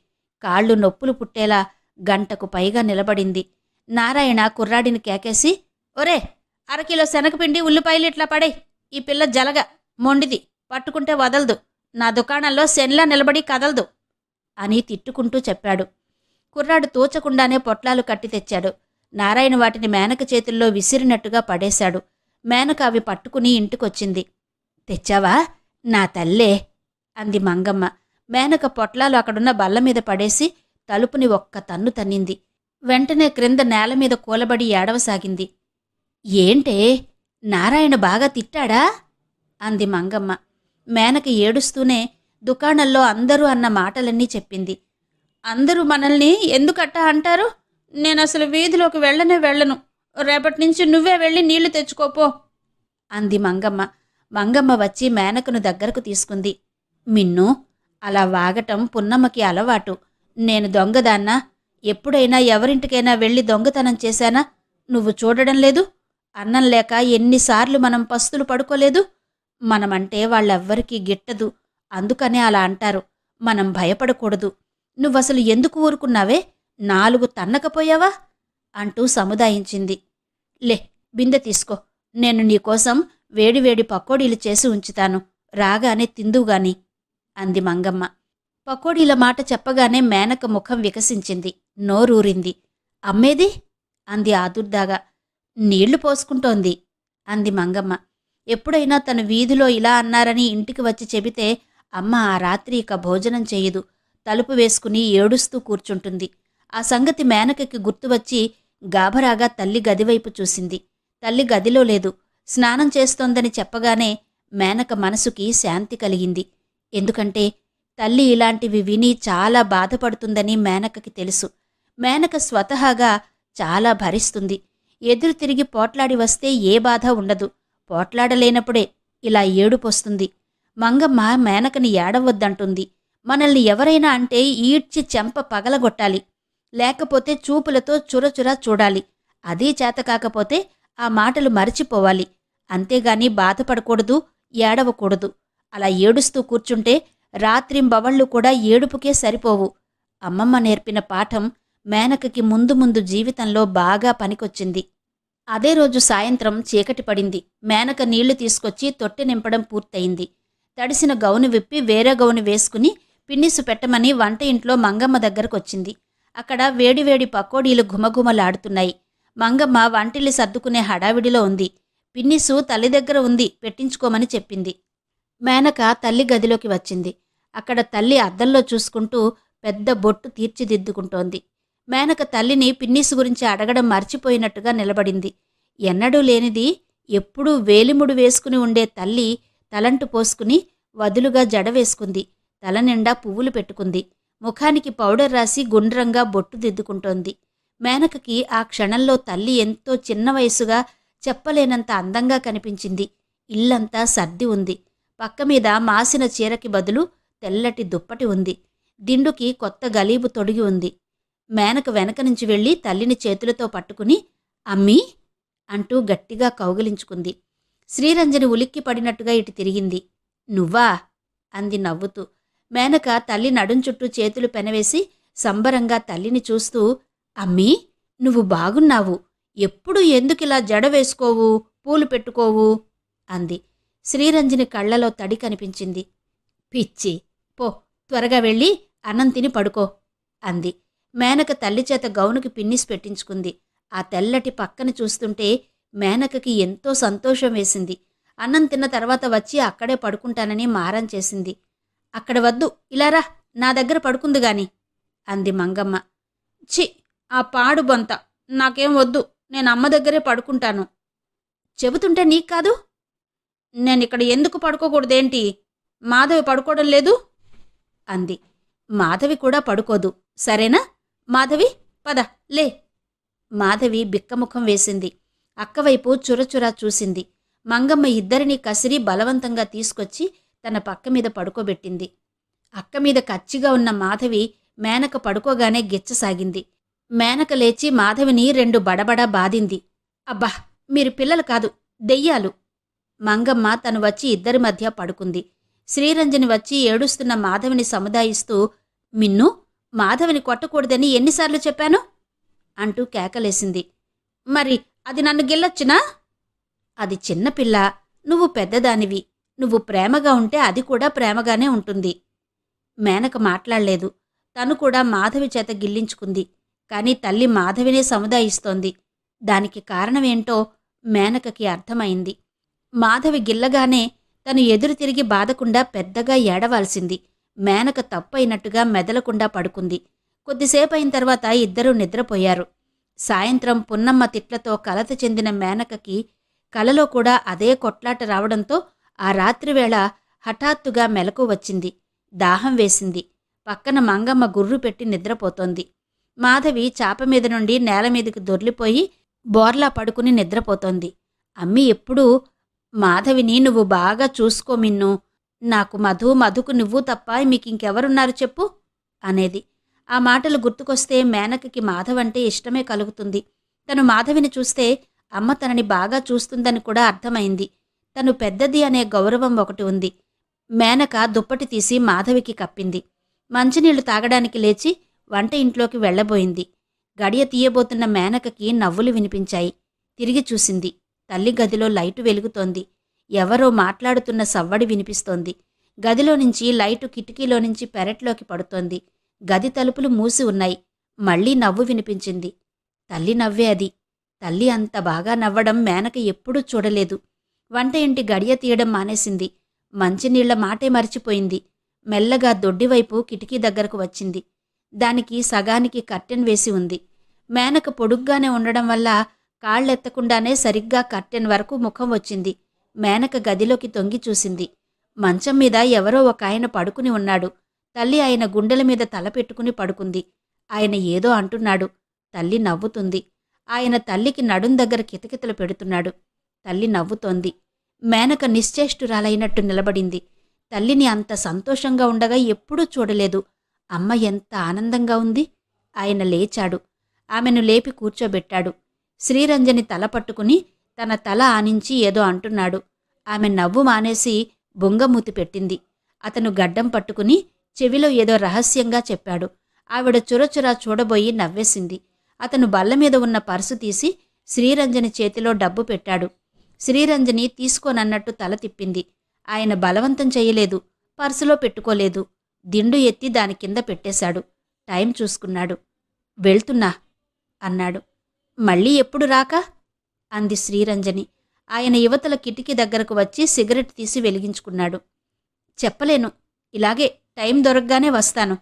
కాళ్ళు నొప్పులు పుట్టేలా గంటకు పైగా నిలబడింది. నారాయణ కుర్రాడిని కేకేసి, ఒరే, అరకిలో శనగపిండి ఉల్లిపాయలు ఇట్లా పడే. ఈ పిల్ల జలగ, మొండిది, పట్టుకుంటే వదలదు. నా దుకాణంలో శనిలా నిలబడి కదలదు అని తిట్టుకుంటూ చెప్పాడు. కుర్రాడు తోచకుండానే పొట్లాలు కట్టి తెచ్చాడు. నారాయణ వాటిని మేనక చేతుల్లో విసిరినట్టుగా పడేశాడు. మేనక అవి పట్టుకుని ఇంటికొచ్చింది. తెచ్చావా నా తల్లే అంది మంగమ్మ. మేనక పొట్లాలు అక్కడున్న బల్లమీద పడేసి తలుపుని ఒక్క తన్ను తన్నింది. వెంటనే క్రింద నేలమీద కూలబడి ఏడవసాగింది. ఏంటే, నారాయణ బాగా తిట్టాడా అంది మంగమ్మ. మేనక ఏడుస్తూనే దుకాణంలో అందరూ అన్న మాటలన్నీ చెప్పింది. అందరూ మనల్ని ఎందుకట్టా అంటారు? నేనసలు వీధిలోకి వెళ్ళను. రేపటి నుంచి నువ్వే వెళ్ళి నీళ్లు తెచ్చుకోపో అంది మంగమ్మ. మంగమ్మ వచ్చి మేనకను దగ్గరకు తీసుకుంది. మిన్ను, అలా వాగటం పున్నమ్మకి అలవాటు. నేను దొంగదాన్నా? ఎప్పుడైనా ఎవరింటికైనా వెళ్ళి దొంగతనం చేశానా? నువ్వు చూడడం లేదు? అన్నం లేక ఎన్నిసార్లు మనం పస్తులు పడుకోలేదు? మనమంటే వాళ్ళెవ్వరికీ గిట్టదు. అందుకనే అలా అంటారు. మనం భయపడకూడదు. నువ్వసలు ఎందుకు ఊరుకున్నావే? 4 తన్నకపోయావా అంటూ సముదాయించింది. లే, బిందె తీసుకో. నేను నీకోసం వేడివేడి పకోడీలు చేసి ఉంచుతాను. రాగానే తిందువుగాని అంది మంగమ్మ. పకోడీల మాట చెప్పగానే మేనక ముఖం వికసించింది. నోరూరింది. అమ్మేది అంది ఆదుర్దాగా. నీళ్లు పోసుకుంటోంది అంది మంగమ్మ. ఎప్పుడైనా తను వీధిలో ఇలా అన్నారని ఇంటికి వచ్చి చెబితే అమ్మ ఆ రాత్రి ఇక భోజనం చెయ్యదు. తలుపు వేసుకుని ఏడుస్తూ కూర్చుంటుంది. ఆ సంగతి మేనకకి గుర్తువచ్చి గాభరాగా తల్లి గదివైపు చూసింది. తల్లి గదిలో లేదు. స్నానం చేస్తోందని చెప్పగానే మేనక మనసుకి శాంతి కలిగింది. ఎందుకంటే తల్లి ఇలాంటివి విని చాలా బాధపడుతుందని మేనకకి తెలుసు. మేనక స్వతహాగా చాలా భరిస్తుంది. ఎదురు తిరిగి పోట్లాడి వస్తే ఏ బాధ ఉండదు. పోట్లాడలేనప్పుడే ఇలా ఏడుపొస్తుంది. మంగమ్మ మేనకని ఏడవద్దంటుంది. మనల్ని ఎవరైనా అంటే ఈడ్చి చెంప పగలగొట్టాలి. లేకపోతే చూపులతో చురచురా చూడాలి. అదీ చేతకాకపోతే ఆ మాటలు మరచిపోవాలి. అంతేగాని బాధపడకూడదు, ఏడవకూడదు. అలా ఏడుస్తూ కూర్చుంటే రాత్రింబవళ్ళు కూడా ఏడుపుకే సరిపోవు. అమ్మమ్మ నేర్పిన పాఠం మేనకకి ముందు ముందు జీవితంలో బాగా పనికొచ్చింది. అదే రోజు సాయంత్రం చీకటి పడింది. మేనక నీళ్లు తీసుకొచ్చి తొట్టె నింపడం పూర్తయింది. తడిసిన గౌను విప్పి వేరే గౌను వేసుకుని పిన్నిసు పెట్టమని వంట ఇంట్లో మంగమ్మ దగ్గరకొచ్చింది. అక్కడ వేడివేడి పకోడీలు ఘుమఘుమలాడుతున్నాయి. మంగమ్మ వంటిల్లి సర్దుకునే హడావిడిలో ఉంది. పిన్నిసు తల్లి దగ్గర ఉంది, పెట్టించుకోమని చెప్పింది. మేనక తల్లి గదిలోకి వచ్చింది. అక్కడ తల్లి అద్దంలో చూసుకుంటూ పెద్ద బొట్టు తీర్చిదిద్దుకుంటోంది. మేనక తల్లిని పిన్నిసు గురించి అడగడం మర్చిపోయినట్టుగా నిలబడింది. ఎన్నడూ లేనిది ఎప్పుడూ వేలిముడు వేసుకుని ఉండే తల్లి తలంటు పోసుకుని వదులుగా జడ వేసుకుంది. తల నిండా పువ్వులు పెట్టుకుంది. ముఖానికి పౌడర్ రాసి గుండ్రంగా బొట్టు దిద్దుకుంటోంది. మేనకకి ఆ క్షణంలో తల్లి ఎంతో చిన్న వయసుగా చెప్పలేనంత అందంగా కనిపించింది. ఇల్లంతా సర్ది ఉంది. పక్కమీద మాసిన చీరకి బదులు తెల్లటి దుప్పటి ఉంది. దిండుకి కొత్త గలీబు తొడిగి ఉంది. మేనక వెనక నుంచి వెళ్ళి తల్లిని చేతులతో పట్టుకుని అమ్మీ అంటూ గట్టిగా కౌగిలించుకుంది. శ్రీరంజని ఉలిక్కి పడినట్టుగా ఇటు తిరిగింది. నువ్వా అంది నవ్వుతూ. మేనక తల్లి నడుం చుట్టూ చేతులు పెనవేసి సంబరంగా తల్లిని చూస్తూ అమ్మీ నువ్వు బాగున్నావు. ఎప్పుడు ఎందుకిలా జడ వేసుకోవు, పూలు పెట్టుకోవు అంది. శ్రీరంజని కళ్లలో తడి కనిపించింది. పిచ్చి పో, త్వరగా వెళ్ళి అన్నం తిని పడుకో అంది. మేనక తల్లిచేత గౌనుకి పిన్నిస్ పెట్టించుకుంది. ఆ తెల్లటి పక్కన చూస్తుంటే మేనకకి ఎంతో సంతోషం వేసింది. అన్నం తిన్న తర్వాత వచ్చి అక్కడే పడుకుంటానని మారం చేసింది. అక్కడ వద్దు, ఇలారా, నా దగ్గర పడుకుందిగాని అంది మంగమ్మ. ఛీ, ఆ పాడు బొంత, నాకేం వద్దు, నేను అమ్మ దగ్గరే పడుకుంటాను. చెబుతుంటే నీకు కాదు? నేనిక్కడ ఎందుకు పడుకోకూడదేంటి? మాధవి పడుకోవడం లేదు అంది. మాధవి కూడా పడుకోదు, సరేనా? మాధవి, పద, లే. మాధవి బిక్కముఖం వేసింది. అక్కవైపు చురచురా చూసింది. మంగమ్మ ఇద్దరినీ కసిరి బలవంతంగా తీసుకొచ్చి తన పక్క మీద పడుకోబెట్టింది. అక్కమీద కచ్చిగా ఉన్న మాధవి మేనక పడుకోగానే గిచ్చసాగింది. మేనక లేచి మాధవిని రెండు బడబడా బాదింది. అబ్బా, మీరు పిల్లలు కాదు, దెయ్యాలు. మంగమ్మ తను వచ్చి ఇద్దరి మధ్య పడుకుంది. శ్రీరంజని వచ్చి ఏడుస్తున్న మాధవిని సముదాయిస్తూ మిన్ను, మాధవిని కొట్టకూడదని ఎన్నిసార్లు చెప్పాను అంటూ కేకలేసింది. మరి అది నన్ను గిల్లొచ్చునా? అది చిన్నపిల్ల, నువ్వు పెద్దదానివి. నువ్వు ప్రేమగా ఉంటే అది కూడా ప్రేమగానే ఉంటుంది. మేనక మాట్లాడలేదు. తను కూడా మాధవి చేత గిల్లించుకుంది. కాని తల్లి మాధవినే సముదాయిస్తోంది. దానికి కారణమేంటో మేనకకి అర్థమైంది. మాధవి గిల్లగానే తను ఎదురు తిరిగి బాదకుండా పెద్దగా ఏడవాల్సింది. మేనక తప్పైనట్టుగా మెదలకుండా పడుకుంది. కొద్దిసేపయిన తర్వాత ఇద్దరూ నిద్రపోయారు. సాయంత్రం పున్నమ్మ తిట్లతో కలత చెందిన మేనకకి కలలో కూడా అదే కొట్లాట రావడంతో ఆ రాత్రివేళ హఠాత్తుగా మెలకు వచ్చింది. దాహం వేసింది. పక్కన మంగమ్మ గుర్రు పెట్టి నిద్రపోతోంది. మాధవి చాపమీద నుండి నేలమీదికి దొర్లిపోయి బోర్లా పడుకుని నిద్రపోతోంది. అమ్మి ఎప్పుడూ మాధవిని నువ్వు బాగా చూసుకో మిన్ను, నాకు మధుకు నువ్వు తప్ప మీకింకెవరున్నారు చెప్పు అనేది. ఆ మాటలు గుర్తుకొస్తే మేనకకి మాధవంటే ఇష్టమే కలుగుతుంది. తను మాధవిని చూస్తే అమ్మ తనని బాగా చూస్తుందని కూడా అర్థమైంది. తను పెద్దది అనే గౌరవం ఒకటి ఉంది. మేనక దుప్పటి తీసి మాధవికి కప్పింది. మంచినీళ్లు తాగడానికి లేచి వంట ఇంట్లోకి వెళ్లబోయింది. గడియ తీయబోతున్న మేనకకి నవ్వులు వినిపించాయి. తిరిగి చూసింది. తల్లి గదిలో లైటు వెలుగుతోంది. ఎవరో మాట్లాడుతున్న సవ్వడి వినిపిస్తోంది. గదిలో నుంచి లైటు కిటికీలో నుంచి పెరట్లోకి పడుతోంది. గది తలుపులు మూసి ఉన్నాయి. మళ్లీ నవ్వు వినిపించింది. తల్లి నవ్వే అది. తల్లి అంత బాగా నవ్వడం మేనక ఎప్పుడూ చూడలేదు. వంట ఇంటి గడియ తీయడం మానేసింది. మంచినీళ్ల మాటే మరిచిపోయింది. మెల్లగా దొడ్డివైపు కిటికీ దగ్గరకు వచ్చింది. దానికి సగానికి కర్టెన్ వేసి ఉంది. మేనక పొడుగ్గానే ఉండడం వల్ల కాళ్ళెత్తకుండానే సరిగ్గా కర్టెన్ వరకు ముఖం వచ్చింది. మేనక గదిలోకి తొంగి చూసింది. మంచం మీద ఎవరో ఒక ఆయన పడుకుని ఉన్నాడు. తల్లి ఆయన గుండెల మీద తల పెట్టుకుని పడుకుంది. ఆయన ఏదో అంటున్నాడు. తల్లి నవ్వుతుంది. ఆయన తల్లికి నడుం దగ్గర కితకితలు పెడుతున్నాడు. తల్లి నవ్వుతోంది. మేనక నిశ్చేష్టురాలైనట్టు నిలబడింది. తల్లిని అంత సంతోషంగా ఉండగా ఎప్పుడూ చూడలేదు. అమ్మ ఎంత ఆనందంగా ఉంది. ఆయన లేచాడు. ఆమెను లేపి కూర్చోబెట్టాడు. శ్రీరంజని తల పట్టుకుని తన తల ఆనించి ఏదో అంటున్నాడు. ఆమె నవ్వు మానేసి బొంగమూతి పెట్టింది. అతను గడ్డం పట్టుకుని చెవిలో ఏదో రహస్యంగా చెప్పాడు. ఆవిడ చురచురా చూడబోయి నవ్వేసింది. అతను బల్లమీద ఉన్న పర్సు తీసి శ్రీరంజని చేతిలో డబ్బు పెట్టాడు. శ్రీరంజని తీసుకోనన్నట్టు తల తిప్పింది. ఆయన బలవంతం చెయ్యలేదు. పర్సులో పెట్టుకోలేదు. దిండు ఎత్తి దాని కింద పెట్టేశాడు. టైం చూసుకున్నాడు. వెళ్తున్నా అన్నాడు. మళ్ళీ ఎప్పుడు రాక అంది శ్రీరంజని. ఆయన యువతల కిటికీ దగ్గరకు వచ్చి సిగరెట్ తీసి వెలిగించుకున్నాడు. చెప్పలేను, ఇలాగే టైం దొరకగానే వస్తాను.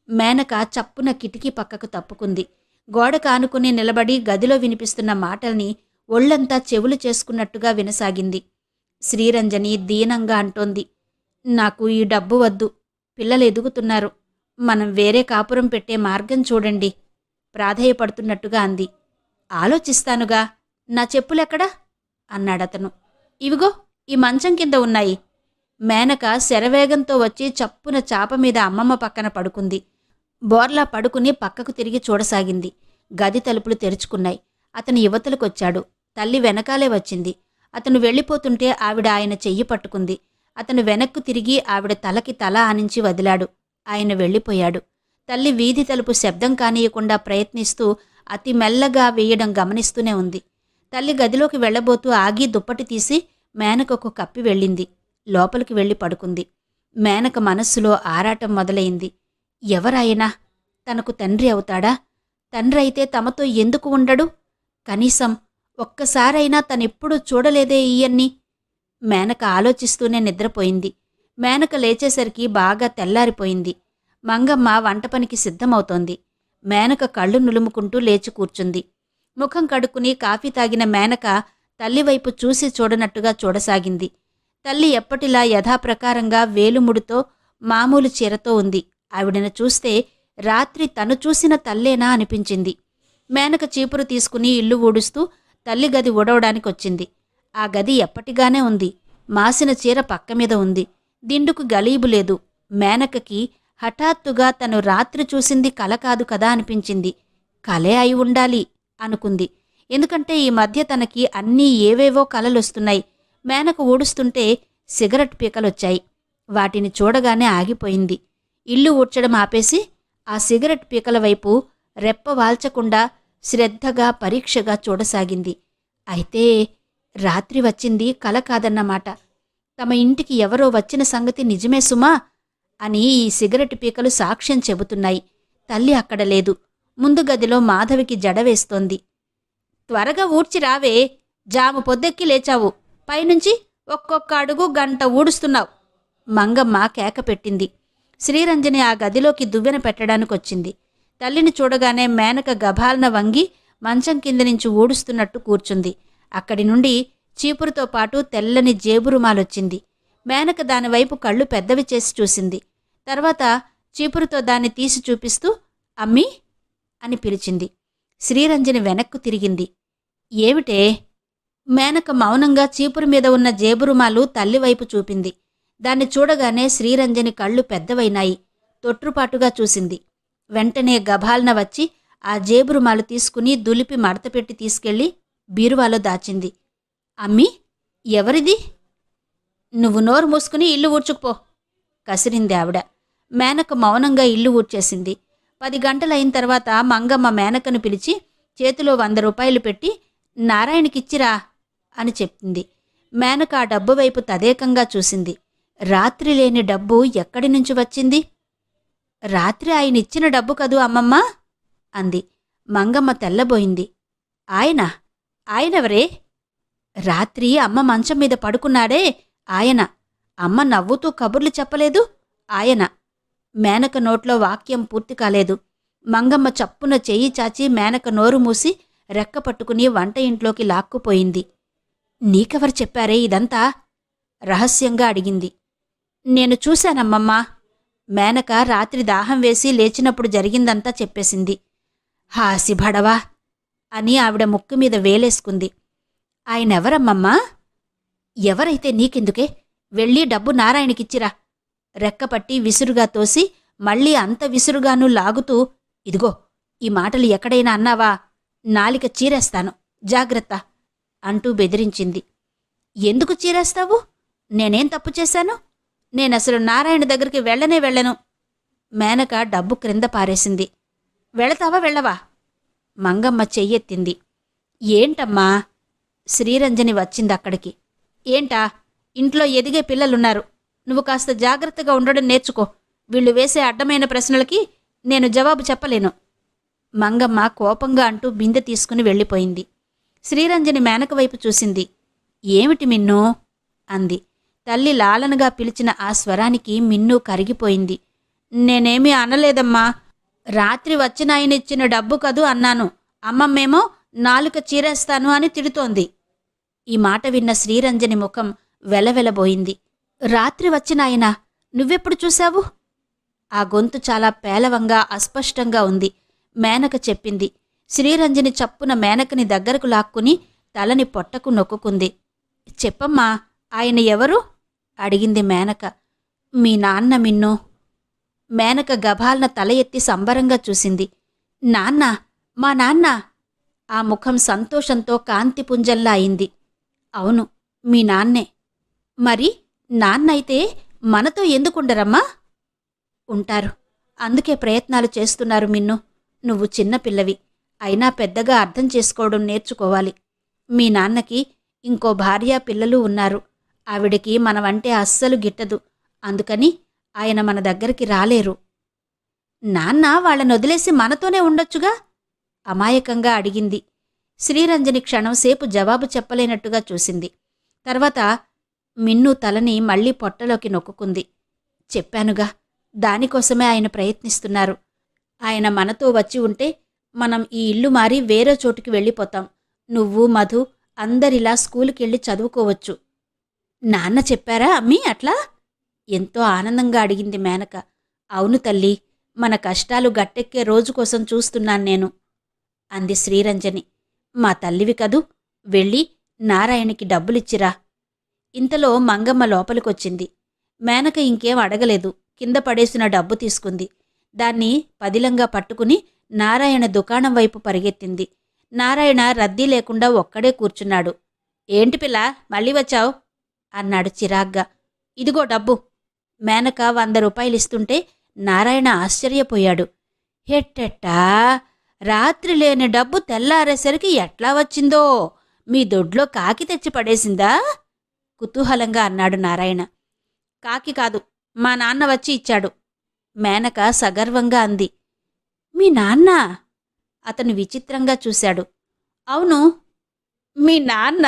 మేనక చప్పున కిటికీ పక్కకు తప్పుకుంది. గోడ కానుకుని నిలబడి గదిలో వినిపిస్తున్న మాటల్ని ఒళ్లంతా చెవులు చేసుకున్నట్టుగా వినసాగింది. శ్రీరంజని దీనంగా అంటోంది, నాకు ఈ డబ్బు వద్దు, పిల్లలు ఎదుగుతున్నారు, మనం వేరే కాపురం పెట్టే మార్గం చూడండి ప్రాధేయపడుతున్నట్టుగా అంది. ఆలోచిస్తానుగా, నా చెప్పులెక్కడా అన్నాడతను. ఇవిగో ఈ మంచం కింద ఉన్నాయి. మేనక శరవేగంతో వచ్చి చప్పున చాప మీద అమ్మమ్మ పక్కన పడుకుంది. బోర్లా పడుకుని పక్కకు తిరిగి చూడసాగింది. గది తలుపులు తెరుచుకున్నాయి. అతను యువతలకొచ్చాడు. తల్లి వెనకాలే వచ్చింది. అతను వెళ్ళిపోతుంటే ఆవిడ ఆయన చెయ్యి పట్టుకుంది. అతను వెనక్కు తిరిగి ఆవిడ తలకి తల ఆనించి వదిలాడు. ఆయన వెళ్ళిపోయాడు. తల్లి వీధి తలుపు శబ్దం కానీయకుండా ప్రయత్నిస్తూ అతి మెల్లగా వేయడం గమనిస్తూనే ఉంది. తల్లి గదిలోకి వెళ్లబోతూ ఆగి దుప్పటి తీసి మేనకకు కప్పి వెళ్ళింది. లోపలికి వెళ్ళి పడుకుంది. మేనక మనస్సులో ఆరాటం మొదలైంది. ఎవరాయనా? తనకు తండ్రి అవుతాడా? తండ్రి అయితే తమతో ఎందుకు ఉండడు? కనీసం ఒక్కసారైనా తనెప్పుడూ చూడలేదే ఈయన్ని. మేనక ఆలోచిస్తూనే నిద్రపోయింది. మేనక లేచేసరికి బాగా తెల్లారిపోయింది. మంగమ్మ వంటపనికి సిద్ధమవుతోంది. మేనక కళ్ళు నులుముకుంటూ లేచి కూర్చుంది. ముఖం కడుక్కుని కాఫీ తాగిన మేనక తల్లివైపు చూసి చూడనట్టుగా చూడసాగింది. తల్లి ఎప్పటిలా యథాప్రకారంగా వేలుముడితో మామూలు చీరతో ఉంది. ఆవిడను చూస్తే రాత్రి తను చూసిన తల్లేనా అనిపించింది. మేనక చీపురు తీసుకుని ఇల్లు ఊడుస్తూ తల్లి గది ఊడవడానికొచ్చింది. ఆ గది ఎప్పటిగానే ఉంది. మాసిన చీర పక్క మీద ఉంది. దిండుకు గలీబు లేదు. మేనకకి హఠాత్తుగా తను రాత్రి చూసింది కల కాదు కదా అనిపించింది. కలే అయి ఉండాలి అనుకుంది. ఎందుకంటే ఈ మధ్య తనకి అన్నీ ఏవేవో కలలొస్తున్నాయి. మేనక ఊడుస్తుంటే సిగరెట్ పీకలొచ్చాయి. వాటిని చూడగానే ఆగిపోయింది. ఇల్లు ఊడ్చడం ఆపేసి ఆ సిగరెట్ పీకల వైపు రెప్ప వాల్చకుండా శ్రద్ధగా పరీక్షగా చూడసాగింది. అయితే రాత్రి వచ్చింది కల కాదన్నమాట. తమ ఇంటికి ఎవరో వచ్చిన సంగతి నిజమే సుమా అని ఈ సిగరెట్ పీకలు సాక్ష్యం చెబుతున్నాయి. తల్లి అక్కడ లేదు. ముందు గదిలో మాధవికి జడవేస్తోంది. త్వరగా ఊడ్చి రావే, జాము పొద్దెక్కి లేచావు, పైనుంచి ఒక్కొక్క అడుగు గంట ఊడుస్తున్నావు మంగమ్మ కేక పెట్టింది. శ్రీరంజని ఆ గదిలోకి దువ్వెన పెట్టడానికొచ్చింది. తల్లిని చూడగానే మేనక గభాలన వంగి మంచం కింద నుంచి ఊడుస్తున్నట్టు కూర్చుంది. అక్కడి నుండి చీపురుతో పాటు తెల్లని జేబురుమాలొచ్చింది. మేనక దానివైపు కళ్ళు పెద్దవి చేసి చూసింది. తర్వాత చీపురుతో దాన్ని తీసి చూపిస్తూ అమ్మీ అని పిలిచింది. శ్రీరంజని వెనక్కు తిరిగింది. ఏమిటే? మేనక మౌనంగా చీపురు మీద ఉన్న జేబురుమాలు తల్లివైపు చూపింది. దాన్ని చూడగానే శ్రీరంజని కళ్ళు పెద్దవైనాయి. తొట్రుపాటుగా చూసింది. వెంటనే గభాలన వచ్చి ఆ జేబురుమాలు తీసుకుని దులిపి మడతపెట్టి తీసుకెళ్లి బీరువాలో దాచింది. అమ్మీ, ఎవరిది? నువ్వు నోరు మూసుకుని ఇల్లు ఊడ్చుకుపో కసిరింది ఆవిడ. మేనక మౌనంగా ఇల్లు ఊడ్చేసింది. 10 గంటలైన తర్వాత మంగమ్మ మేనకను పిలిచి చేతిలో 100 రూపాయలు పెట్టి నారాయణకిచ్చిరా అని చెప్పింది. మేనక ఆ డబ్బు వైపు తదేకంగా చూసింది. రాత్రి లేని డబ్బు ఎక్కడి నుంచి వచ్చింది? రాత్రి ఆయన ఇచ్చిన డబ్బు కదూ అమ్మమ్మా అంది. మంగమ్మ తెల్లబోయింది. ఆయనెవరే? రాత్రి అమ్మ మంచం మీద పడుకున్నాడే ఆయన. అమ్మ నవ్వుతూ కబుర్లు చెప్పలేదు ఆయన. మేనక నోట్లో వాక్యం పూర్తి కాలేదు. మంగమ్మ చప్పున చెయ్యి చాచి మేనక నోరు మూసి రెక్క పట్టుకుని వంట ఇంట్లోకి లాక్కుపోయింది. నీకెవరు చెప్పారే ఇదంతా? రహస్యంగా అడిగింది. నేను చూశానమ్మమ్మా. మేనక రాత్రి దాహం వేసి లేచినప్పుడు జరిగిందంతా చెప్పేసింది. హాసి భడవా అని ఆవిడ ముక్కు మీద వేలేసుకుంది. ఆయనెవరమ్మమ్మా? ఎవరైతే నీకెందుకే, వెళ్ళి డబ్బు నారాయణకిచ్చిరా. రెక్కపట్టి విసురుగా తోసి మళ్ళీ అంత విసురుగాను లాగుతూ, ఇదిగో ఈ మాటలు ఎక్కడైనా అన్నావా నాలిక చీరేస్తాను, జాగ్రత్త అంటూ బెదిరించింది. ఎందుకు చీరేస్తావు? నేనేం తప్పు చేశాను? నేనసలు నారాయణ దగ్గరికి వెళ్ళను. మేనక డబ్బు క్రింద పారేసింది. వెళతావా వెళ్ళవా? మంగమ్మ చెయ్యెత్తింది. ఏంటమ్మా? శ్రీరంజని వచ్చిందక్కడికి. ఏంటా? ఇంట్లో ఎదిగే పిల్లలున్నారు. నువ్వు కాస్త జాగ్రత్తగా ఉండడం నేర్చుకో. వీళ్ళు వేసే అడ్డమైన ప్రశ్నలకి నేను జవాబు చెప్పలేను. మంగమ్మ కోపంగా అంటూ బిందె తీసుకుని వెళ్ళిపోయింది. శ్రీరంజని మేనక వైపు చూసింది. ఏమిటి మిన్నూ అంది. తల్లి లాలనగా పిలిచిన ఆ స్వరానికి మిన్ను కరిగిపోయింది. నేనేమీ అనలేదమ్మా. రాత్రి వచ్చిన ఆయన ఇచ్చిన డబ్బు కదూ అన్నాను. అమ్మమ్మేమో నాలుక చీరేస్తాను అని తిడుతోంది. ఈ మాట విన్న శ్రీరంజని ముఖం వెలవెలబోయింది. రాత్రి వచ్చిన ఆయన నువ్వెప్పుడు చూశావు? ఆ గొంతు చాలా పేలవంగా అస్పష్టంగా ఉంది. మేనక చెప్పింది. శ్రీరంజని చప్పున మేనకని దగ్గరకు లాక్కుని తలని పొట్టకు నొక్కుంది. చెప్పమ్మా, ఆయన ఎవరు? అడిగింది మేనక. మీ నాన్న మిన్ను. మేనక గభాల్న తల ఎత్తి సంబరంగా చూసింది. నాన్న? మా నాన్న? ఆ ముఖం సంతోషంతో కాంతిపుంజంలా అయింది. అవును, మీ నాన్నే. మరి నాన్నైతే మనతో ఎందుకుండరమ్మా? ఉంటారు, అందుకే ప్రయత్నాలు చేస్తున్నారు మిన్ను. నువ్వు చిన్నపిల్లవి, అయినా పెద్దగా అర్థం చేసుకోవడం నేర్చుకోవాలి. మీ నాన్నకి ఇంకో భార్యా పిల్లలు ఉన్నారు. ఆవిడికి మనవంటే అస్సలు గిట్టదు. అందుకని ఆయన మన దగ్గరికి రాలేరు. నాన్న వాళ్ళని వదిలేసి మనతోనే ఉండొచ్చుగా? అమాయకంగా అడిగింది. శ్రీరంజని క్షణంసేపు జవాబు చెప్పలేనట్టుగా చూసింది. తర్వాత మిన్ను తలని మళ్లీ పొట్టలోకి నొక్కుంది. చెప్పానుగా, దానికోసమే ఆయన ప్రయత్నిస్తున్నారు. ఆయన మనతో వచ్చి ఉంటే మనం ఈ ఇల్లు మారి వేరే చోటుకి వెళ్ళిపోతాం. నువ్వు, మధు అందరిలా స్కూలుకెళ్ళి చదువుకోవచ్చు. నాన్న చెప్పారా అమ్మీ అట్లా? ఎంతో ఆనందంగా అడిగింది మేనక. అవును తల్లి, మన కష్టాలు గట్టెక్కే రోజు కోసం చూస్తున్నాను నేను అంది శ్రీరంజని. మా తల్లివి కదూ, వెళ్ళి నారాయణకి డబ్బులిచ్చిరా. ఇంతలో మంగమ్మ లోపలికొచ్చింది. మేనక ఇంకేం అడగలేదు. కింద పడేసిన డబ్బు తీసుకుంది. దాన్ని పదిలంగా పట్టుకుని నారాయణ దుకాణం వైపు పరిగెత్తింది. నారాయణ రద్దీ లేకుండా ఒక్కడే కూర్చున్నాడు. ఏంటి పిల్ల, మళ్ళీ వచ్చావు? అన్నాడు చిరాగ్గా. ఇదిగో డబ్బు. మేనక 100 రూపాయలిస్తుంటే నారాయణ ఆశ్చర్యపోయాడు. హెట్టెట్టా, రాత్రి లేని డబ్బు తెల్లారేసరికి ఎట్లా వచ్చిందో? మీ దొడ్లో కాకి తెచ్చి పడేసిందా? కుతూహలంగా అన్నాడు నారాయణ. కాకి కాదు, మా నాన్న వచ్చి ఇచ్చాడు. మేనక సగర్వంగా అంది. మీ నాన్న? అతను విచిత్రంగా చూశాడు. అవును, మీ నాన్న.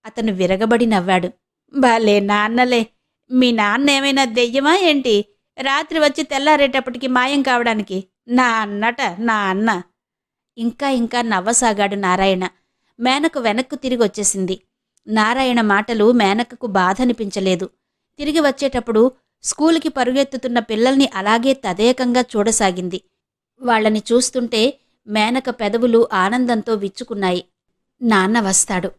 అతను విరగబడి నవ్వాడు. భలే నాన్నలే. మీ నాన్న ఏమైనా దెయ్యమా ఏంటి? రాత్రి వచ్చి తెల్లారేటప్పటికి మాయం కావడానికి? నా అన్నట, నా అన్న. ఇంకా ఇంకా నవ్వసాగాడు నారాయణ. మేనకు వెనక్కు తిరిగొచ్చేసింది. నారాయణ మాటలు మేనకకు బాధనిపించలేదు. తిరిగి వచ్చేటప్పుడు స్కూలుకి పరుగెత్తుతున్న పిల్లల్ని అలాగే తదేకంగా చూడసాగింది. వాళ్లని చూస్తుంటే మేనక పెదవులు ఆనందంతో విచ్చుకున్నాయి. నాన్న వస్తాడు,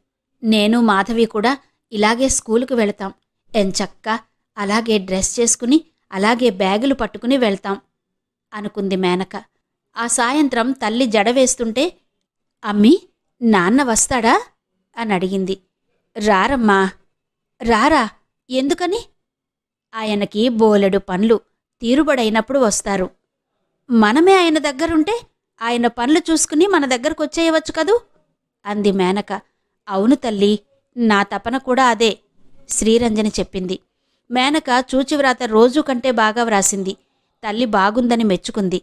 నేను మాధవి కూడా ఇలాగే స్కూలుకు వెళతాం. ఎంచక్కా అలాగే డ్రెస్ చేసుకుని అలాగే బ్యాగులు పట్టుకుని వెళ్తాం అనుకుంది మేనక. ఆ సాయంత్రం తల్లి జడవేస్తుంటే, అమ్మీ, నాన్న వస్తాడా అని అడిగింది. రారమ్మా. రారా? ఎందుకని? ఆయనకి బోలెడు పనులు, తీరుబడైనప్పుడు వస్తారు. మనమే ఆయన దగ్గరుంటే ఆయన పనులు చూసుకుని మన దగ్గరకొచ్చేయవచ్చు కదూ అంది మేనక. అవును తల్లి, నా తపన కూడా అదే శ్రీరంజని చెప్పింది. మేనక చూచివ్రాత రోజు కంటే బాగా వ్రాసింది. తల్లి బాగుందని మెచ్చుకుంది.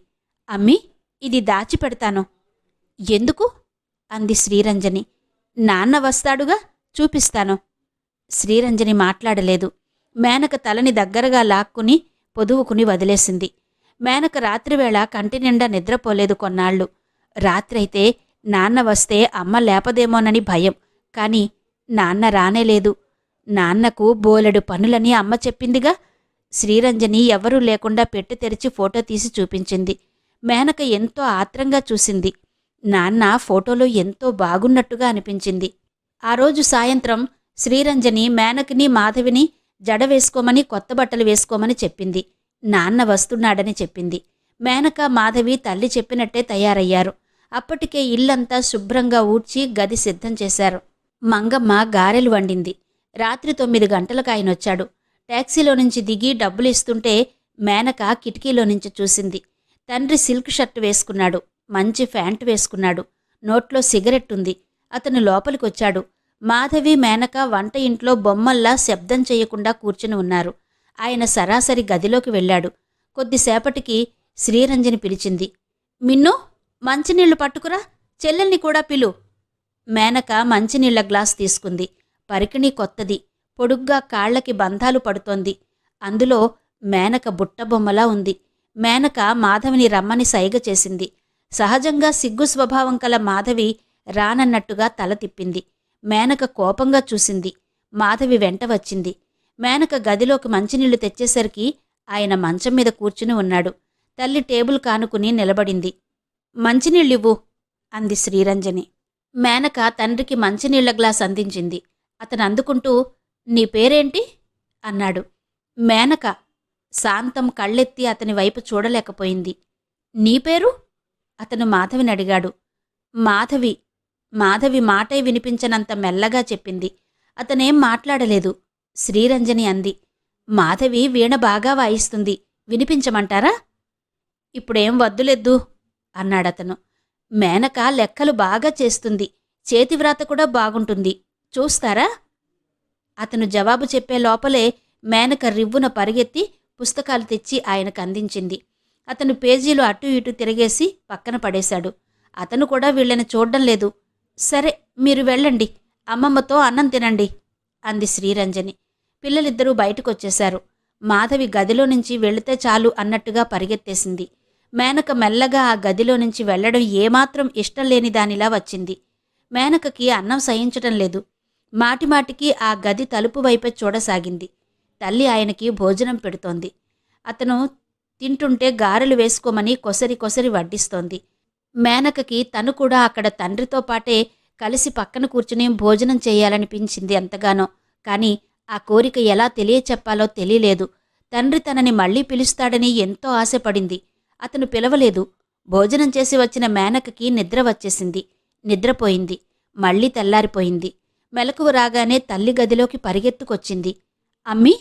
అమ్మీ, ఇది దాచిపెడతాను. ఎందుకు? అంది శ్రీరంజని. నాన్న వస్తాడుగా, చూపిస్తాను. శ్రీరంజని మాట్లాడలేదు. మేనక తలని దగ్గరగా లాక్కుని పొదువుకుని వదిలేసింది. మేనక రాత్రివేళ కంటినిండా నిద్రపోలేదు కొన్నాళ్లు. రాత్రైతే నాన్న వస్తే అమ్మ లేపదేమోనని భయం. కాని నాన్న రానేలేదు. నాన్నకు బోలెడు పనులని అమ్మ చెప్పిందిగా. శ్రీరంజని ఎవరూ లేకుండా పెట్టి తెరిచి ఫోటో తీసి చూపించింది. మేనక ఎంతో ఆత్రంగా చూసింది. నాన్న ఫోటోలో ఎంతో బాగున్నట్టుగా అనిపించింది. ఆ రోజు సాయంత్రం శ్రీరంజని మేనకిని మాధవిని జడ వేసుకోమని, కొత్త బట్టలు వేసుకోమని చెప్పింది. నాన్న వస్తున్నాడని చెప్పింది. మేనక మాధవి తల్లి చెప్పినట్టే తయారయ్యారు. అప్పటికే ఇల్లంతా శుభ్రంగా ఊడ్చి గది సిద్ధం చేశారు. మంగమ్మ గారెలు వండింది. రాత్రి 9 గంటలకు ఆయనొచ్చాడు. టాక్సీలో నుంచి దిగి డబ్బులు ఇస్తుంటే మేనక కిటికీలో నుంచి చూసింది. తండ్రి సిల్క్ షర్టు వేసుకున్నాడు, మంచి ప్యాంటు వేసుకున్నాడు, నోట్లో సిగరెట్టుంది. అతను లోపలికొచ్చాడు. మాధవి, మేనక వంట ఇంట్లో బొమ్మల్లా శబ్దం చేయకుండా కూర్చుని ఉన్నారు. ఆయన సరాసరి గదిలోకి వెళ్ళాడు. కొద్దిసేపటికి శ్రీరంజని పిలిచింది. మిన్ను, మంచినీళ్లు పట్టుకురా, చెల్లెల్ని కూడా పిలు. మేనక మంచినీళ్ల గ్లాస్ తీసుకుంది. పరికిణి కొత్తది, పొడుగ్గా కాళ్లకి బంధాలు పడుతోంది. అందులో మేనక బుట్టబొమ్మలా ఉంది. మేనక మాధవిని రమ్మని సైగ చేసింది. సహజంగా సిగ్గు స్వభావం కల మాధవి రానన్నట్టుగా తల తిప్పింది. మేనక కోపంగా చూసింది. మాధవి వెంట వచ్చింది. మేనక గదిలోకి మంచినీళ్లు తెచ్చేసరికి ఆయన మంచం మీద కూర్చుని ఉన్నాడు. తల్లి టేబుల్ కానుకుని నిలబడింది. మంచినీళ్ళివ్వు అంది శ్రీరంజని. మేనక తండ్రికి మంచినీళ్ల గ్లాస్ అందించింది. అతను అందుకుంటూ, నీ పేరేంటి అన్నాడు. మేనక. శాంతం కళ్ళెత్తి అతని వైపు చూడలేకపోయింది. నీ పేరు అతను మాధవిని అడిగాడు. మాధవి. మాధవి మాటే వినిపించనంత మెల్లగా చెప్పింది. అతనేం మాట్లాడలేదు. శ్రీరంజని అంది, మాధవి వీణ బాగా వాయిస్తుంది, వినిపించమంటారా? ఇప్పుడేం వద్దులెద్దు అన్నాడతను. మేనక లెక్కలు బాగా చేస్తుంది, చేతివ్రాత కూడా బాగుంటుంది, చూస్తారా? అతను జవాబు చెప్పే లోపలే మేనక రివ్వున పరిగెత్తి పుస్తకాలు తెచ్చి ఆయనకు అందించింది. అతను పేజీలు అటూ ఇటూ తిరిగేసి పక్కన పడేశాడు. అతను కూడా వీళ్ళని చూడ్డం లేదు. సరే, మీరు వెళ్ళండి, అమ్మమ్మతో అన్నం తినండి అంది శ్రీరంజని. పిల్లలిద్దరూ బయటకొచ్చేశారు. మాధవి గదిలో నుంచి వెళితే చాలు అన్నట్టుగా పరిగెత్తేసింది. మేనక మెల్లగా ఆ గదిలో నుంచి వెళ్లడం ఏమాత్రం ఇష్టం లేని దానిలా వచ్చింది. మేనకకి అన్నం సహించటం లేదు. మాటిమాటికి ఆ గది తలుపు వైపే చూడసాగింది. తల్లి ఆయనకి భోజనం పెడుతోంది. అతను తింటుంటే గారెలు వేసుకోమని కొసరి కొసరి వడ్డిస్తోంది. మేనకకి తను కూడా అక్కడ తండ్రితో పాటే కలిసి పక్కన కూర్చుని భోజనం చేయాలనిపించింది ఎంతగానో. కాని ఆ కోరిక ఎలా తెలియచెప్పాలో తెలియలేదు. తండ్రి తనని మళ్లీ పిలుస్తాడని ఎంతో ఆశపడింది. అతను పిలవలేదు. భోజనం చేసి వచ్చిన మేనకకి నిద్ర వచ్చేసింది. నిద్రపోయింది. మళ్లీ తెల్లారిపోయింది. మెలకువ రాగానే తల్లి గదిలోకి పరిగెత్తుకొచ్చింది. అమ్మీ!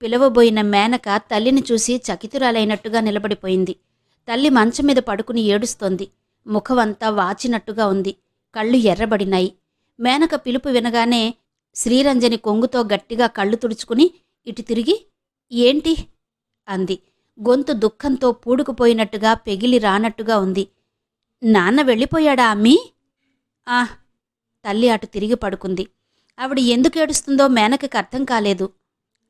పిలవబోయిన మేనక తల్లిని చూసి చకితురాలైనట్టుగా నిలబడిపోయింది. తల్లి మంచం మీద పడుకుని ఏడుస్తోంది. ముఖమంతా వాచినట్టుగా ఉంది. కళ్ళు ఎర్రబడినాయి. మేనక పిలుపు వినగానే శ్రీరంజని కొంగుతో గట్టిగా కళ్ళు తుడుచుకుని ఇటు తిరిగి, ఏంటి అంది. గొంతు దుఃఖంతో పూడుకుపోయినట్టుగా పెగిలి రానట్టుగా ఉంది. నాన్న వెళ్ళిపోయాడా అమ్మీ? తల్లి అటు తిరిగి పడుకుంది. ఆవిడ ఎందుకు ఏడుస్తుందో మేనకకి అర్థం కాలేదు.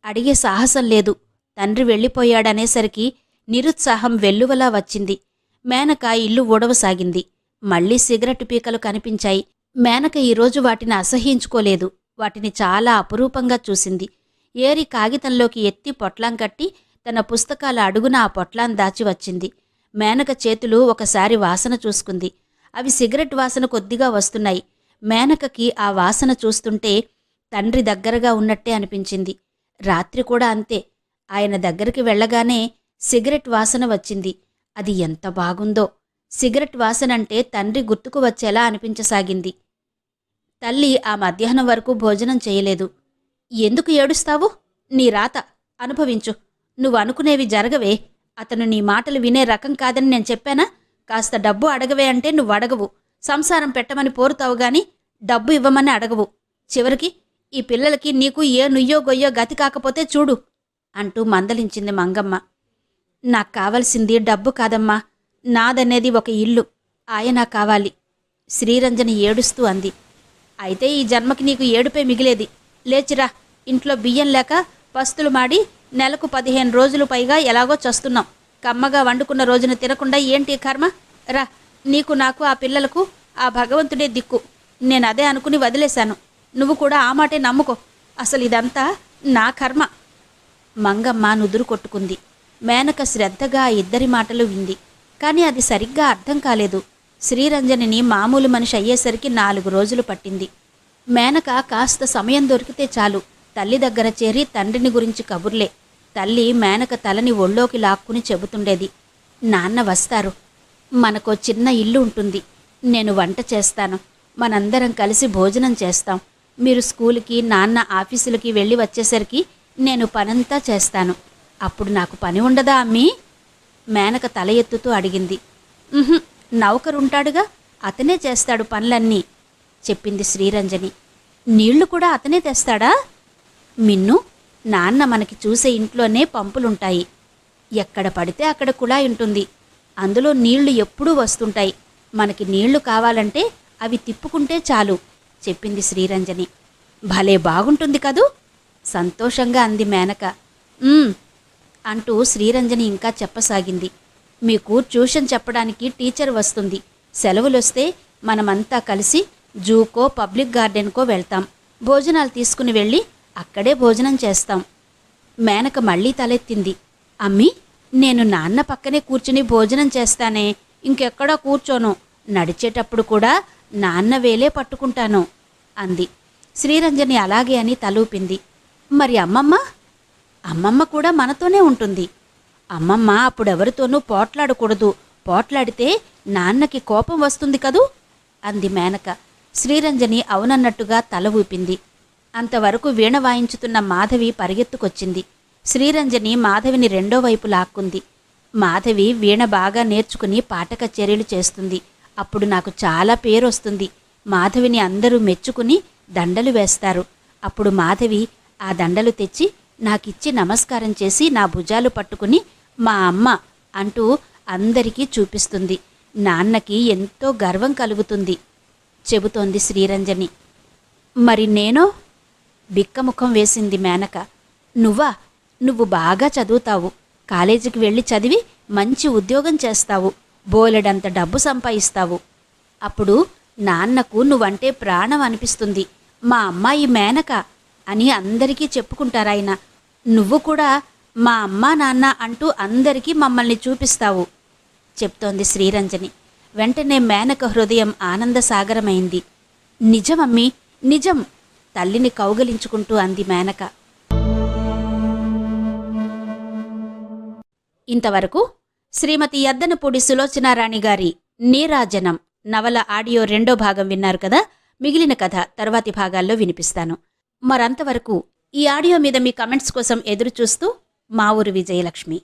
అడిగే సాహసం లేదు. తండ్రి వెళ్ళిపోయాడనేసరికి నిరుత్సాహం వెల్లువలా వచ్చింది. మేనక ఇల్లు ఊడవసాగింది. మళ్లీ సిగరెట్ పీకలు కనిపించాయి. మేనక ఈరోజు వాటిని అసహ్యించుకోలేదు. వాటిని చాలా అపురూపంగా చూసింది. ఏరి కాగితంలోకి ఎత్తి పొట్లాం కట్టి తన పుస్తకాల అడుగున ఆ పొట్లాం దాచి వచ్చింది. మేనక చేతులు ఒకసారి వాసన చూసుకుంది. అవి సిగరెట్ వాసన కొద్దిగా వస్తున్నాయి. మేనకకి ఆ వాసన చూస్తుంటే తండ్రి దగ్గరగా ఉన్నట్టే అనిపించింది. రాత్రి కూడా అంతే. ఆయన దగ్గరికి వెళ్లగానే సిగరెట్ వాసన వచ్చింది. అది ఎంత బాగుందో! సిగరెట్ వాసనంటే తండ్రి గుర్తుకు వచ్చేలా అనిపించసాగింది. తల్లి ఆ మధ్యాహ్నం వరకు భోజనం చేయలేదు. ఎందుకు ఏడుస్తావు? నీ రాత అనుభవించు. నువ్వనుకునేవి జరగవే. అతను నీ మాటలు వినే రకం కాదని నేను చెప్పానా? కాస్త డబ్బు అడగవే అంటే నువ్వడగవు. సంసారం పెట్టమని పోరుతావుగాని డబ్బు ఇవ్వమని అడగవు. చివరికి ఈ పిల్లలకి నీకు ఏ నుయ్యో గొయ్యో గతి కాకపోతే చూడు అంటూ మందలించింది మంగమ్మ. నాకు కావలసింది డబ్బు కాదమ్మా, నాదనేది ఒక ఇల్లు, ఆయన కావాలి. శ్రీరంజని ఏడుస్తూ అంది. అయితే ఈ జన్మకి నీకు ఏడుపే మిగిలేది. లేచిరా, ఇంట్లో బియ్యం లేక పస్తులు మాడి నెలకు 15 రోజులు పైగా ఎలాగో చస్తున్నాం. కమ్మగా వండుకున్న రోజున తినకుండా ఏంటి కర్మ? రా, నీకు నాకు ఆ పిల్లలకు ఆ భగవంతుడే దిక్కు. నేనదే అనుకుని వదిలేశాను. నువ్వు కూడా ఆ మాటే నమ్ముకో. అసలు ఇదంతా నా కర్మ. మంగమ్మ నుదురు కొట్టుకుంది. మేనక శ్రద్ధగా ఆ ఇద్దరి మాటలు వింది. కాని అది సరిగ్గా అర్థం కాలేదు. శ్రీరంజనిని మామూలు మనిషి అయ్యేసరికి 4 రోజులు పట్టింది. మేనక కాస్త సమయం దొరికితే చాలు తల్లి దగ్గర చేరి తండ్రిని గురించి కబుర్లే. తల్లి మేనక తలని ఒళ్ళోకి లాక్కుని చెబుతుండేది. నాన్న వస్తారు. మనకో చిన్న ఇల్లు ఉంటుంది. నేను వంట చేస్తాను. మనందరం కలిసి భోజనం చేస్తాం. మీరు స్కూలుకి, నాన్న ఆఫీసులకి వెళ్ళి వచ్చేసరికి నేను పనంతా చేస్తాను. అప్పుడు నాకు పని ఉండదా అమ్మీ? మేనక తల ఎత్తుతూ అడిగింది. నౌకరుంటాడుగా, అతనే చేస్తాడు పనులన్నీ చెప్పింది శ్రీరంజని. నీళ్లు కూడా అతనే తెస్తాడా? మిన్ను, నాన్న మనకి చూసే ఇంట్లోనే పంపులుంటాయి. ఎక్కడ పడితే అక్కడ కుళాయి ఉంటుంది. అందులో నీళ్లు ఎప్పుడూ వస్తుంటాయి. మనకి నీళ్లు కావాలంటే అవి తిప్పుకుంటే చాలు చెప్పింది శ్రీరంజని. భలే బాగుంటుంది కదూ సంతోషంగా అంది మేనక. అంటూ శ్రీరంజని ఇంకా చెప్పసాగింది. మీకు ట్యూషన్ చెప్పడానికి టీచర్ వస్తుంది. సెలవులొస్తే మనమంతా కలిసి జూకో పబ్లిక్ గార్డెన్కో వెళ్తాం. భోజనాలు తీసుకుని వెళ్ళి అక్కడే భోజనం చేస్తాం. మేనక మళ్ళీ తలెత్తింది. అమ్మీ, నేను నాన్న పక్కనే కూర్చుని భోజనం చేస్తానే, ఇంకెక్కడా కూర్చోను. నడిచేటప్పుడు కూడా నాన్న వేలే పట్టుకుంటాను అంది. శ్రీరంజని అలాగే అని తలూపింది. మరి అమ్మమ్మ? అమ్మమ్మ కూడా మనతోనే ఉంటుంది. అమ్మమ్మ అప్పుడెవరితోనూ పోట్లాడకూడదు. పోట్లాడితే నాన్నకి కోపం వస్తుంది కదూ అంది మేనక. శ్రీరంజని అవునన్నట్టుగా తల ఊపింది. అంతవరకు వీణ వాయించుతున్న మాధవి పరిగెత్తుకొచ్చింది. శ్రీరంజని మాధవిని రెండో వైపు లాక్కుంది. మాధవి వీణ బాగా నేర్చుకుని పాట కచేరీలు చేస్తుంది. అప్పుడు నాకు చాలా పేరొస్తుంది. మాధవిని అందరూ మెచ్చుకుని దండలు వేస్తారు. అప్పుడు మాధవి ఆ దండలు తెచ్చి నాకిచ్చి నమస్కారం చేసి నా భుజాలు పట్టుకుని మా అమ్మ అంటూ అందరికీ చూపిస్తుంది. నాన్నకి ఎంతో గర్వం కలుగుతుంది చెబుతోంది శ్రీరంజని. మరి నేనో? బిక్కముఖం వేసింది మేనక. నువ్వు బాగా చదువుతావు. కాలేజీకి వెళ్ళి చదివి మంచి ఉద్యోగం చేస్తావు. బోలెడంత డబ్బు సంపాదిస్తావు. అప్పుడు నాన్నకు నువ్వంటే ప్రాణం అనిపిస్తుంది. మా అమ్మాయి మేనక అని అందరికీ చెప్పుకుంటారాయన. నువ్వు కూడా మా అమ్మా నాన్న అంటూ అందరికీ మమ్మల్ని చూపిస్తావు చెప్తోంది శ్రీరంజని. వెంటనే మేనక హృదయం ఆనందసాగరమైంది. నిజమమ్మీ, నిజం తల్లిని కౌగలించుకుంటూ అంది మేనక. ఇంతవరకు శ్రీమతి యద్దనపూడి సులోచనారాణి గారి నీరాజనం నవల ఆడియో రెండో భాగం విన్నారు కదా. మిగిలిన కథ తర్వాతి భాగాల్లో వినిపిస్తాను. మరంతవరకు ఈ ఆడియో మీద మీ కమెంట్స్ కోసం ఎదురుచూస్తూ మా ఊరు విజయలక్ష్మి.